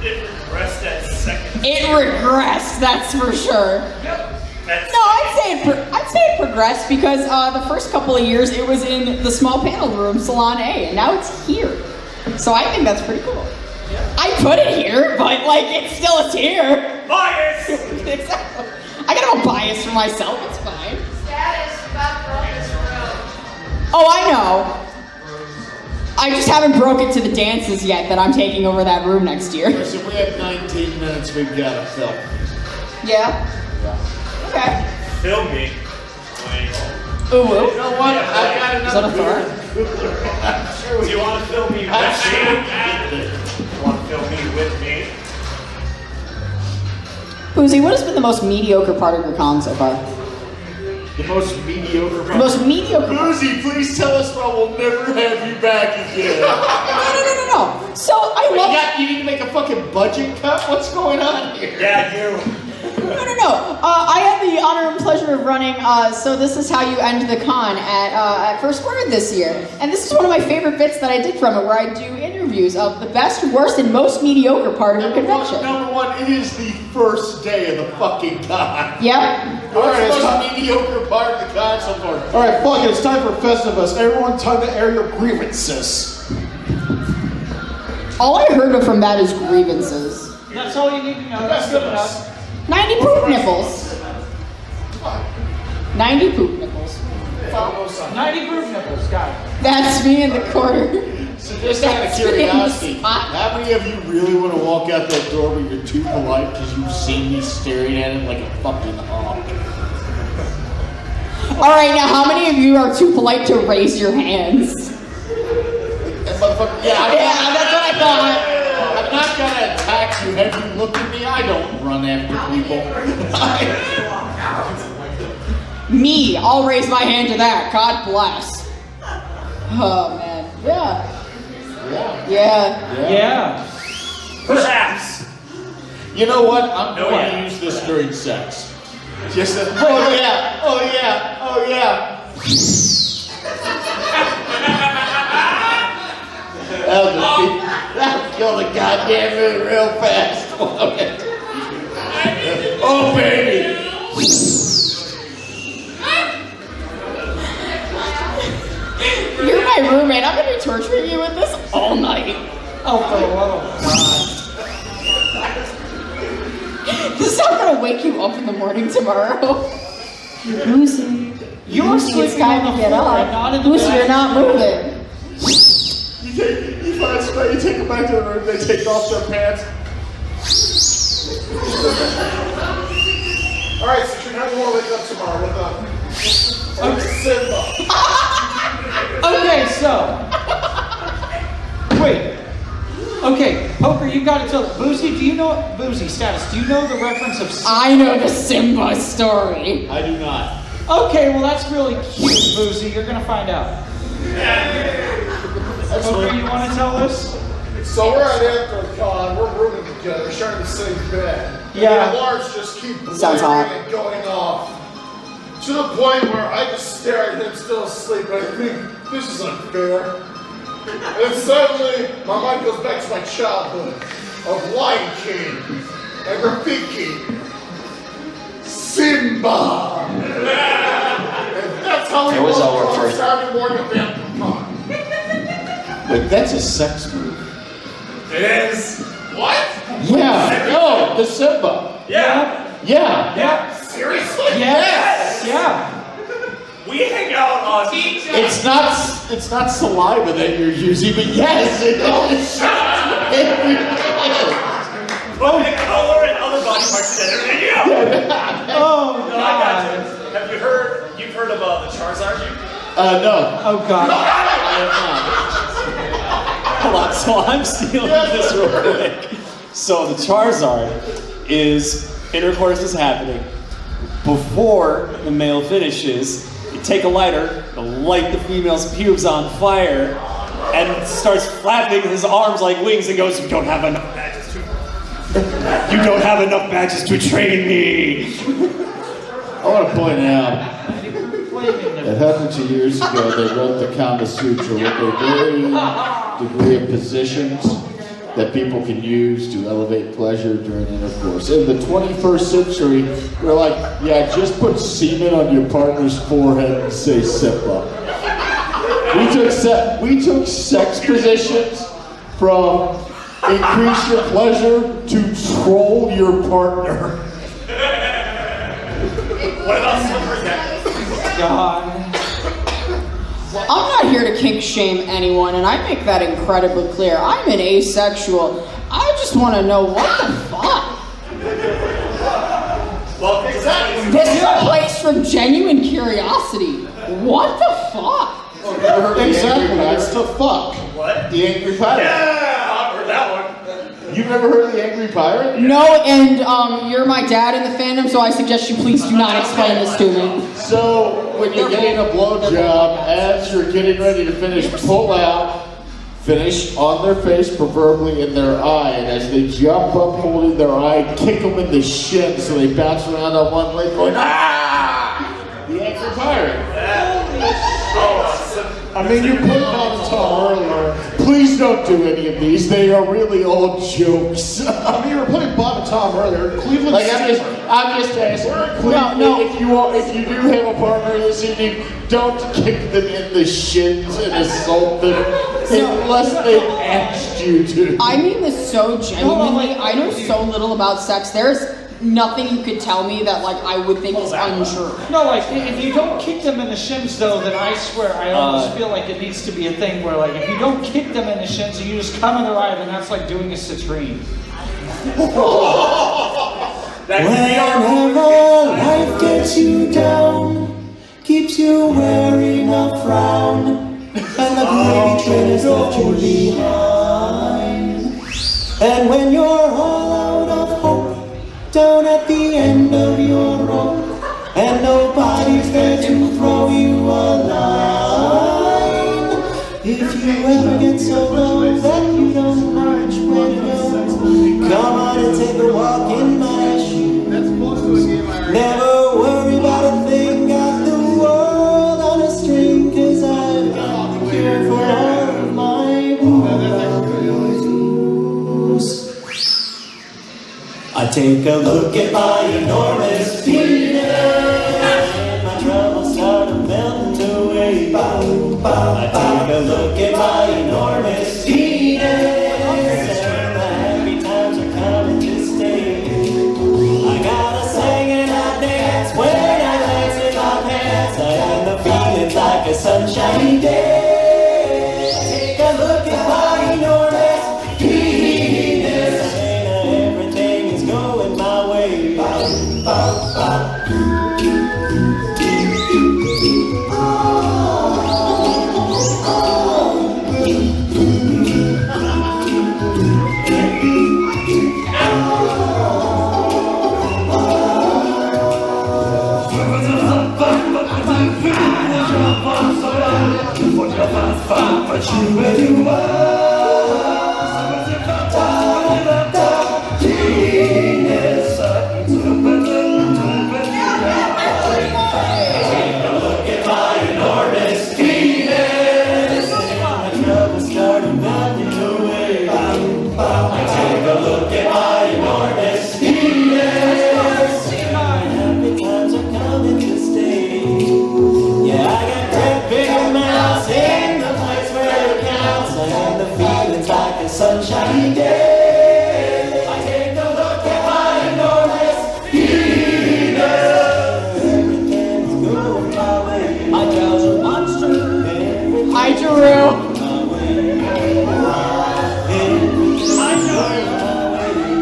It regressed that second. It regressed, that's for sure. Yep. No, I'd say it progressed because the first couple of years it was in the small panel room, Salon A, and now it's here. So I think that's pretty cool. I put it here, but like it still is here. Bias! Exactly. I got no bias for myself, it's fine. Status about broke this room. Oh, I know. I just haven't broke it to the dances yet that I'm taking over that room next year. Listen, we have 19 minutes we've got to fill. Yeah? Okay. Film me. Ooh, You know what? I've got Is that a another thought? Do you want to film me with me? You want to film me with me? Boozy, what has been the most mediocre part of your con so far? The most mediocre. The most mediocre part? Boozy, please tell us why we'll never have you back again. No. So I love. You need to make a fucking budget cut? What's going on here? Yeah, you. No. I had the honor and pleasure of running, so this is how you end the con at First Word this year. And this is one of my favorite bits that I did from it, where I do interviews of the best, worst, and most mediocre part of your convention. Number one, it is the first day of the fucking con. Yep. What's the most mediocre part of the con so far? Alright, fuck it, it's time for Festivus. Everyone time to air your grievances. All I heard from that is grievances. That's all you need to know. That's good enough. 90 poop nipples. 90 poop nipples. 90 proof nipples, got it. That's me in the corner. So just out of curiosity, how many of you really want to walk out that door but you're too polite because you've seen me staring at it like a fucking hawk? Alright, now how many of you are too polite to raise your hands? That motherfucker, Yeah, that's what I thought. I'm not gonna attack you. Have you looked at me? I don't run after people. Me, I'll raise my hand to that. God bless. Oh man, yeah. Yeah. Perhaps You know what? I'm No, going to yeah. use this during sex. Just a, oh yeah, oh yeah, oh yeah. That'll kill the goddamn mood real fast. Oh baby. You're my roommate. I'm gonna be torturing you with this all night. Oh, for the love of God. This is not gonna wake you up in the morning tomorrow. Boozy. You're Boozy, it's sleeping time on to the get floor, up. not in the Boozy, bed. you're not moving. You find somebody, you take them back to the room, they take off their pants. Alright, so how do you want to wake up tomorrow with Simba? Okay, so. Wait. Okay, Poker, you gotta tell. Boozy, do you know. Boozy, status, do you know the reference of Simba? I know the Simba story. I do not. Okay, well, that's really cute, Boozy. You're gonna find out. Poker, you wanna tell us? So we're at AnthrOhio, we're rooming together, sharing the same bed. Yeah. And the alarms just keep Sounds hot. blaring and going off. To the point where I just stare at him still asleep and I think, this is unfair. And suddenly, my mind goes back to my childhood of Lion King and Rafiki. Simba! And that's how we It was woke our up first- Saturday morning of AnthrOhio. But that's a sex move. It is. What? Yeah, no, the Simba. Yeah. Yeah. Seriously? Yes! Yeah! We hang out on. It's not saliva that you're using, but yes, it is. Putting color and other body parts together. And yeah. Oh, No, I got God. you. Have you heard? You've heard of the Charizard? No. Oh, God. Hold on, so I'm stealing this real quick. So the Charizard is, intercourse is happening. Before the male finishes, you take a lighter, you light the female's pubes on fire, and starts flapping his arms like wings and goes, "You don't have enough badges to... You don't have enough badges to train me." I want to point out that hundreds of years ago they wrote the Kama Sutra with a varying degree of positions that people can use to elevate pleasure during intercourse. In the 21st century, we're like, yeah, just put semen on your partner's forehead and say Simba. We took sex positions from increase your pleasure to troll your partner. What about Slippery Deck? God. I'm not here to kink shame anyone, and I make that incredibly clear. I'm an asexual. I just want to know what the fuck. Well, exactly. This is a place for genuine curiosity. What the fuck? Exactly, it's the fuck. What? The Angry Pirate. Yeah, I've heard that one. You've never heard of the Angry Pirate? No, and you're my dad in the fandom, so I suggest you please do not explain this to me. So, when you're getting a blowjob, as you're getting ready to finish, pull out, finish on their face, preferably in their eye, and as they jump up holding their eye, kick them in the shin so they bounce around on one leg going, ah! The Angry Pirate. I mean, you put it on the top earlier. Please don't do any of these. They are really old jokes. I mean, you were playing Bob and Tom earlier. Cleveland Like I'm just asking. No. If you do have a partner this evening, don't kick them in the shins and assault them unless they asked you to. I mean this so genuinely. I know so little about sex. There's nothing you could tell me that like I would think is untrue. No, like, if you don't kick them in the shins, though, then I swear, I almost feel like it needs to be a thing where, like, if you don't kick them in the shins and you just come in their eye, then that's like doing a citrine. Whenever life gets you down, keeps you wearing a frown, and the gravy train has left you behind. And when you're all out of hope, down at the end of your rope, and nobody's there to throw you a line. If you ever get so low that you don't know which way to go, come on and take a walk take a look at my enormous penis, and my troubles start melting away. I take a look at my enormous penis, and the happy times are coming to stay. I gotta sing and I dance when I dance in my pants, and the feeling's like a sunshiny day. Take a look at my enormous penis, and everything is going my way. Sunshiny day, I take a look at my enormous penis. Everything's going my way. My jaws are monster. Hi, Drew.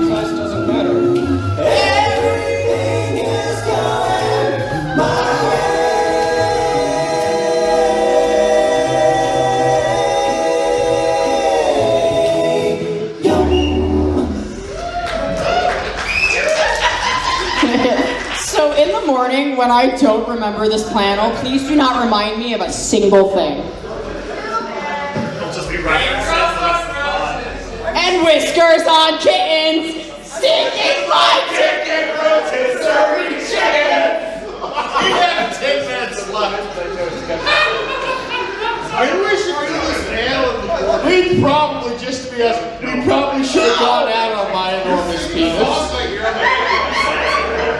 Size doesn't matter. Everything is going my way. So in the morning, when I don't remember this panel, please do not remind me of a single thing. It'll just be references. And whiskers on kittens, stinking fried chicken, rotisserie chicken. We have 10 minutes left. I wish we could do this panel in the morning. We'd probably, just to be honest, we probably should have gone out on my enormous penis.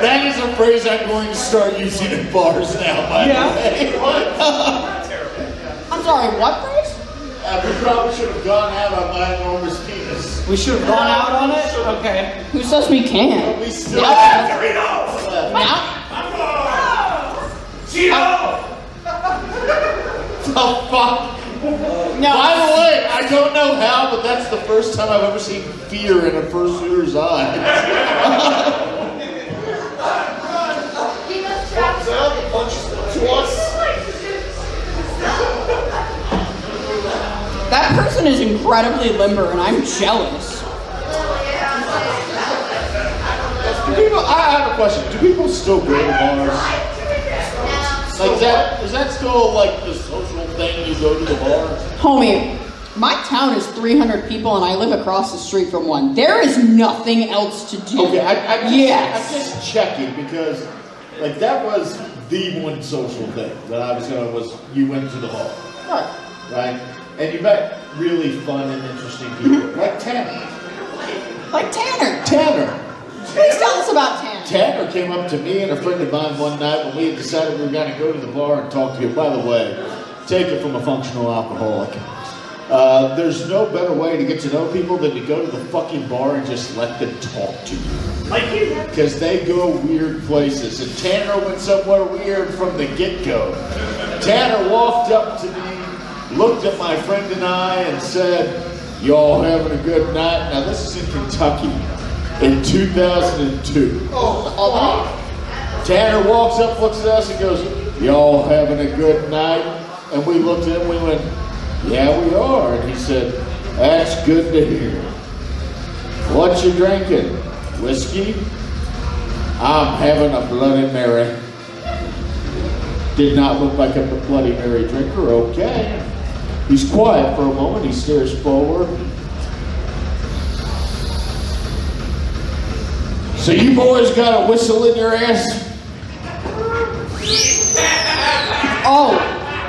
That is a phrase I'm going to start using in bars now, by the way. I'm sorry, what phrase? We probably should have gone out on my enormous penis. We should have gone out on it? Okay. Who says we can't? We still Yeah. have Now? the fuck. No. By the way, I don't know how, but that's the first time I've ever seen fear in a fursuiter's eyes. That person is incredibly limber, and I'm jealous. Do people, I have a question. Do people still go to bars? Like, is that still like the social thing? You go to the bar? Homie, my town is 300 people, and I live across the street from one. There is nothing else to do. Okay, I'm Yes. just checking because, like, that was the one social thing that I was going to was you went to the bar, right? And you met really fun and interesting people, like Tanner. Like Tanner. Tanner. Please tell us about Tanner. Tanner came up to me and a friend of mine one night when we had decided we were going to go to the bar and talk to you. By the way, take it from a functional alcoholic. There's no better way to get to know people than to go to the fucking bar and just let them talk to you. Like you. Because they go weird places. And Tanner went somewhere weird from the get-go. Tanner walked up to me, looked at my friend and I, and said, "Y'all having a good night?" Now, this is in Kentucky in 2002. Tanner walks up, looks at us, and goes, "Y'all having a good night?" And we looked at him, we went, "Yeah, we are." And he said, "That's good to hear. What you drinking? Whiskey?" "I'm having a Bloody Mary." Did not look like a Bloody Mary drinker. Okay. He's quiet for a moment. He stares forward. "So you boys got a whistle in your ass?" Oh,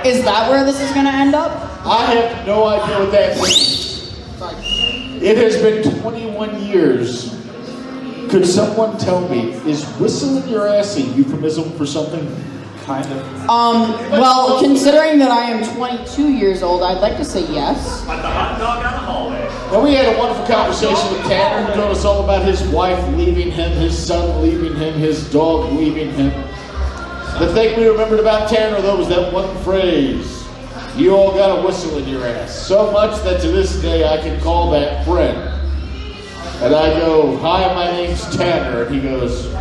is that where this is going to end up? I have no idea what that means. It has been 21 years Could someone tell me, is whistling your ass a euphemism for something? Kind of. Well, considering that I am 22 years old, I'd like to say yes. Like the hot dog down the hallway. Well, we had a wonderful conversation with Tanner, who told us all about his wife leaving him, his son leaving him, his dog leaving him. The thing we remembered about Tanner, though, was that one phrase. You all got a whistle in your ass. So much that to this day I can call that friend. And I go, hi, my name's Tanner. And he goes,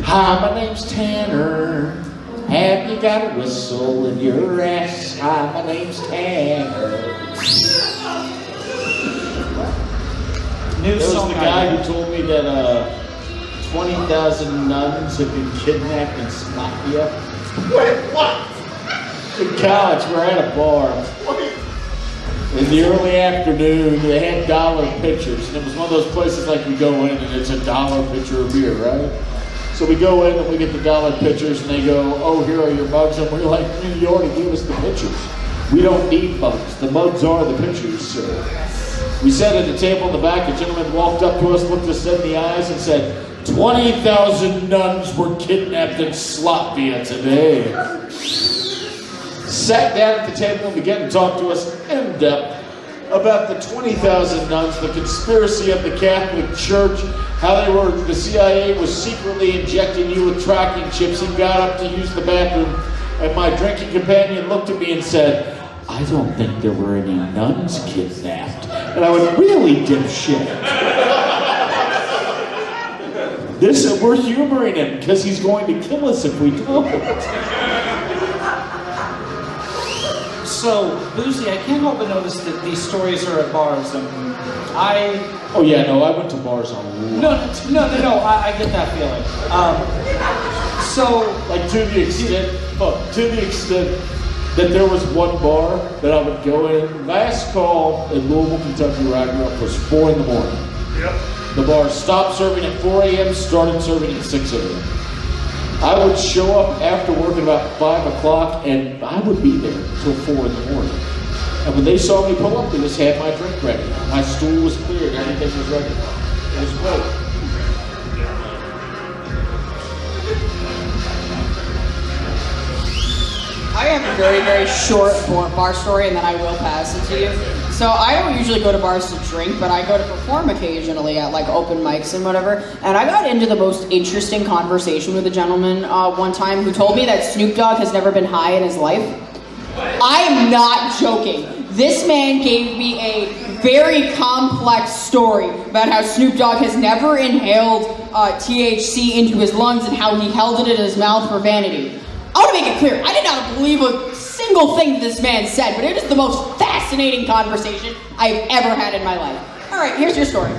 hi, my name's Tanner. Have you got a whistle in your ass? Hi, my name's Tanner. New There was song the guy who told me that 20,000 nuns have been kidnapped in Slovakia. Wait, what? In college, we're at a bar. In the early afternoon, they had dollar pitchers. And it was one of those places like you go in and it's a $1 pitcher of beer, right? So we go in and we get the dollar pitchers and they go, oh, here are your mugs. And we're like, you already gave us the pitchers. We don't need mugs. The mugs are the pitchers, sir. We sat at the table in the back. A gentleman walked up to us, looked us in the eyes and said, 20,000 nuns were kidnapped in Slovakia today. Sat down at the table and began to talk to us in depth about the 20,000 nuns, the conspiracy of the Catholic Church, how the CIA was secretly injecting you with tracking chips. He got up to use the bathroom, and my drinking companion looked at me and said, I don't think there were any nuns kidnapped. And I went, really, dipshit? We're humoring him because he's going to kill us if we don't. So, Boozy, I can't help but notice that these stories are at bars, and Oh yeah, no, I went to bars on No, I get that feeling. Like to the extent that there was one bar that I would go in. Last call in Louisville, Kentucky, where I grew up, was 4 in the morning. Yep. The bar stopped serving at 4 a.m., started serving at 6 a.m. I would show up after work at about 5 o'clock, and I would be there until 4 in the morning. And when they saw me pull up, they just had my drink ready. My stool was cleared, everything was ready. It was great. I have a very, very short bar story, and then I will pass it to you. So I don't usually go to bars to drink, but I go to perform occasionally at like open mics and whatever. And I got into the most interesting conversation with a gentleman one time who told me that Snoop Dogg has never been high in his life. I am not joking. This man gave me a very complex story about how Snoop Dogg has never inhaled THC into his lungs and how he held it in his mouth for vanity. I want to make it clear, I did not believe a single thing this man said, but it is the most fascinating conversation I've ever had in my life. All right, here's your story.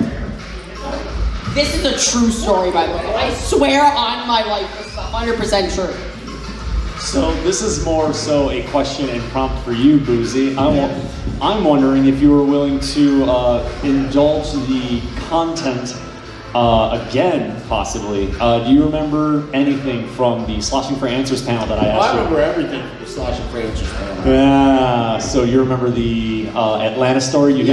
This is a true story, by the way. I swear on my life, this is 100% true. So this is more so a question and prompt for you, Boozy. I'm wondering if you were willing to indulge the content again, possibly. Do you remember anything from the Sloshing for Answers panel that I asked you? I remember everything from the Sloshing for Answers panel. Yeah, so you remember the Atlanta story? When you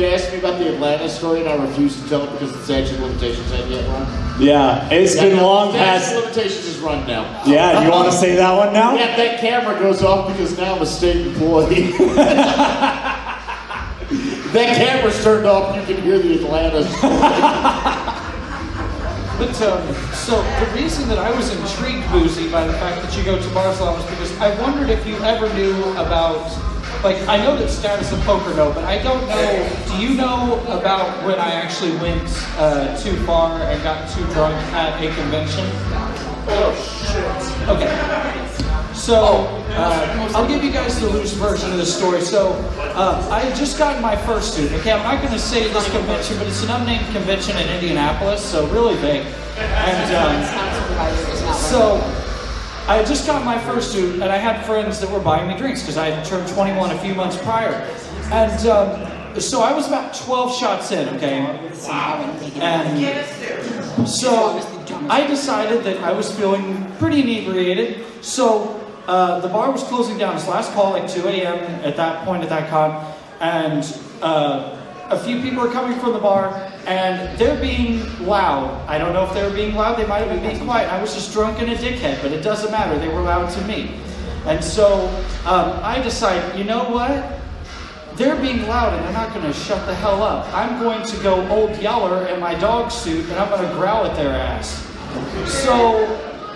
asked me about the Atlanta story and I refused to tell it because the statute of limitations hadn't yet run. Yeah, it's been long past. The statute of limitations is run now. Yeah, you want to say that one now? Yeah, that camera goes off because now I'm a state employee. That camera's turned off, you can hear the Atlanta story. But, so the reason that I was intrigued, Boozy, by the fact that you go to bars a lot was because I wondered if you ever knew about, like, I know that Status of Poker know, but I don't know, do you know about when I actually went too far and got too drunk at a convention? Oh, shit. Okay. So, I'll give you guys the loose version of the story. So, I had just gotten my first suit. Okay, I'm not going to say this convention, but it's an unnamed convention in Indianapolis, so really big. And so, I had just got my first suit, and I had friends that were buying me drinks because I had turned 21 a few months prior. And so I was about 12 shots in, okay? And so I decided that I was feeling pretty inebriated. So the bar was closing down. Its last call like 2 a.m. at that point at that con, and a few people were coming from the bar, and they're being loud. I don't know if they were being loud. They might have been being quiet. I was just drunk and a dickhead, but it doesn't matter. They were loud to me. And so I decided, you know what? They're being loud and they're not going to shut the hell up. I'm going to go old Youre in my dog suit and I'm going to growl at their ass. So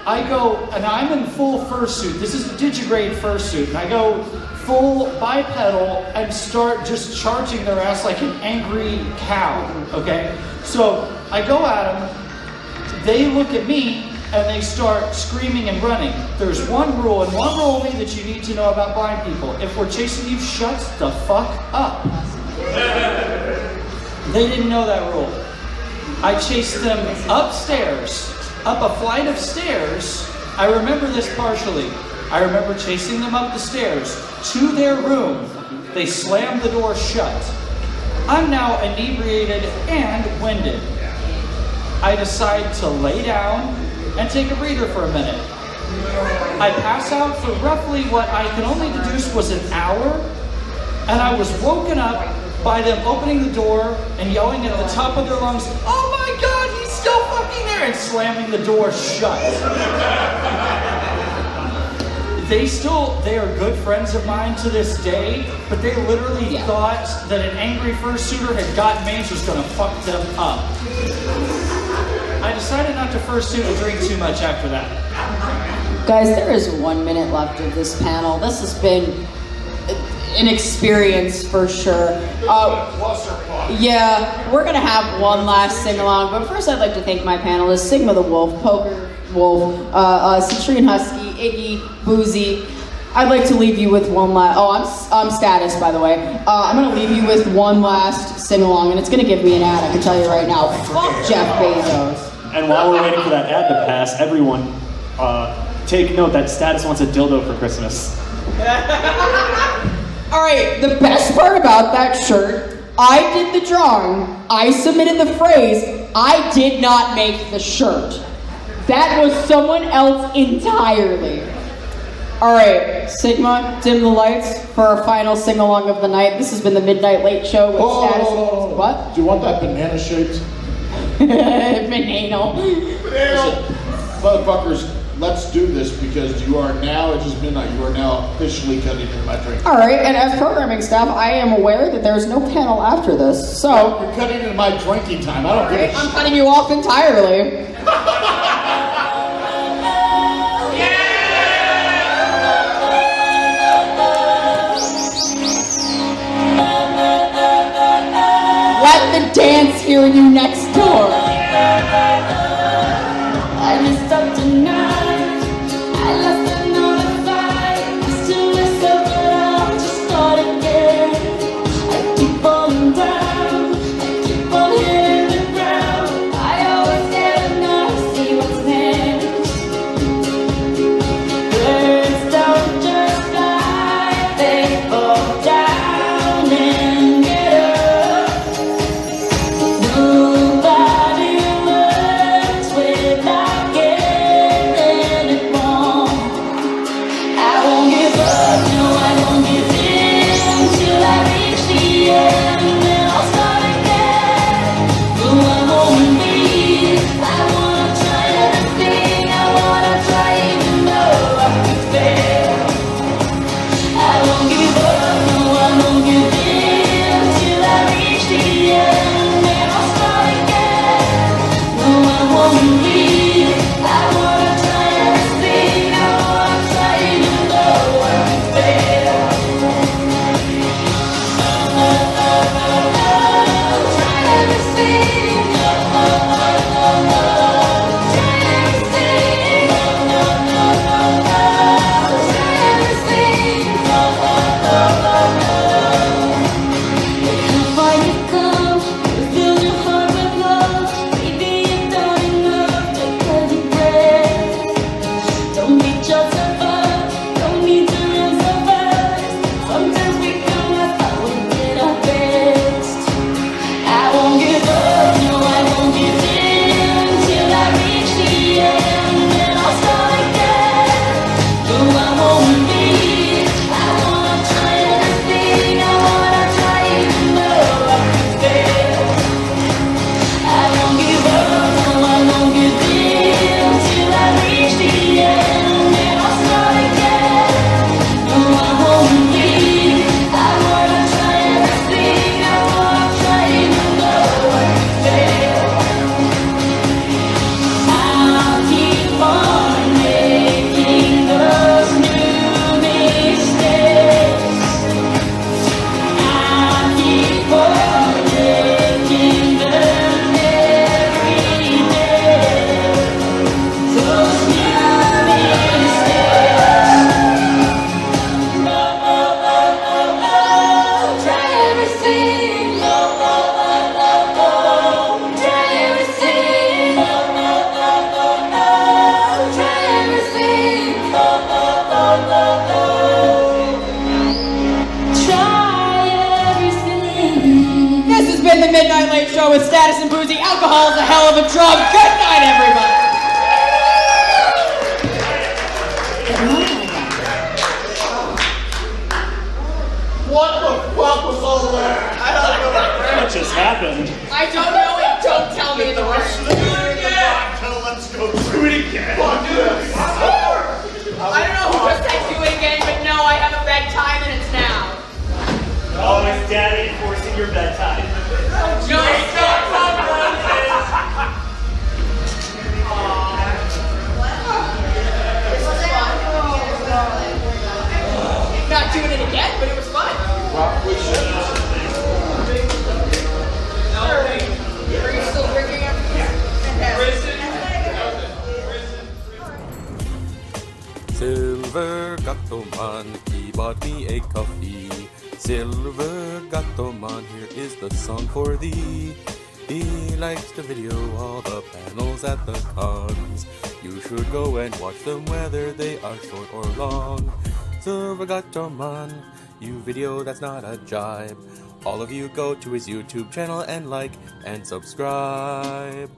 I go, and I'm in full fursuit. This is a digigrade fursuit. And I go full bipedal and start just charging their ass like an angry cow, okay? So I go at them, they look at me, and they start screaming and running. There's one rule, and one rule only that you need to know about blind people. If we're chasing you, shut the fuck up. They didn't know that rule. I chased them upstairs, up a flight of stairs. I remember this partially. I remember chasing them up the stairs to their room. They slammed the door shut. I'm now inebriated and winded. I decide to lay down and take a breather for a minute. I pass out for roughly what I can only deduce was an hour, and I was woken up by them opening the door and yelling at the top of their lungs, "Oh my God, he's still fucking there!" and slamming the door shut. They are good friends of mine to this day, but they literally thought that an angry fursuiter had gotten me and was going to fuck them up. I decided not to fursuit or drink too much after that. Guys, there is 1 minute left of this panel. This has been an experience for sure. Yeah, we're going to have one last sing-along, but first I'd like to thank my panelists, Sigma the Wolf, Poker Wolf, Citrine Husky, Iggy, Boozy. I'd like to leave you with one last... Oh, I'm Status, by the way. I'm going to leave you with one last sing-along, and it's going to give me an ad, I can tell you right now. Fuck Jeff Bezos. And while we're waiting for that ad to pass, everyone, take note that Status wants a dildo for Christmas. All right, the best part about that shirt, I did the drawing, I submitted the phrase, I did not make the shirt. That was someone else entirely. All right, Sigma, dim the lights for our final sing-along of the night. This has been the Midnight Late Show with Status. What? Do you want that banana shaped? Banana. Listen, motherfuckers, let's do this because you are now, it is midnight, you are now officially cutting into my drink. All right, and as programming staff, I am aware that there's no panel after this, so... You're cutting into my drinking time, I don't give a shit. I'm cutting you off entirely. Let the dance hear you next door. I messed up tonight. I lost another fight. Still mess up, but I'll just start again. I keep on down. I keep on hitting the ground. I always get enough to see what's next. Birds don't just fly, they fall down and get up. Nobody learns without getting it wrong. I won't give up, no, I won't give in till I reach the end, then I'll start again. No, I won't leave. I wanna try everything. I wanna try even though I could fail. I won't give up, no, I won't give in till I reach the end, then I'll start again. No, I won't leave. I wanna try everything. I wanna try even though I could fail. Try everything. Try everything. How far you come, you fill your heart with love. Maybe you don't enough. with Status and Boozy. Alcohol is a hell of a drug. Good night, everybody. What the fuck was all that? What just happened? I don't know and don't tell me the rest. Let's go do it again. Fuck this. I don't know who just said do it again, but no, I have a bedtime and it's now. Always daddy enforcing your bedtime. No, not doing it again, but it was fun. Are you still drinking Silver Gatoman, he bought me a coffee. Silver Gatoman, here is the song for thee. He likes to video all the panels at the cons. You should go and watch them whether they are short or long. Silver Gatoman, you video that's not a jibe. All of you go to his YouTube channel and like and subscribe.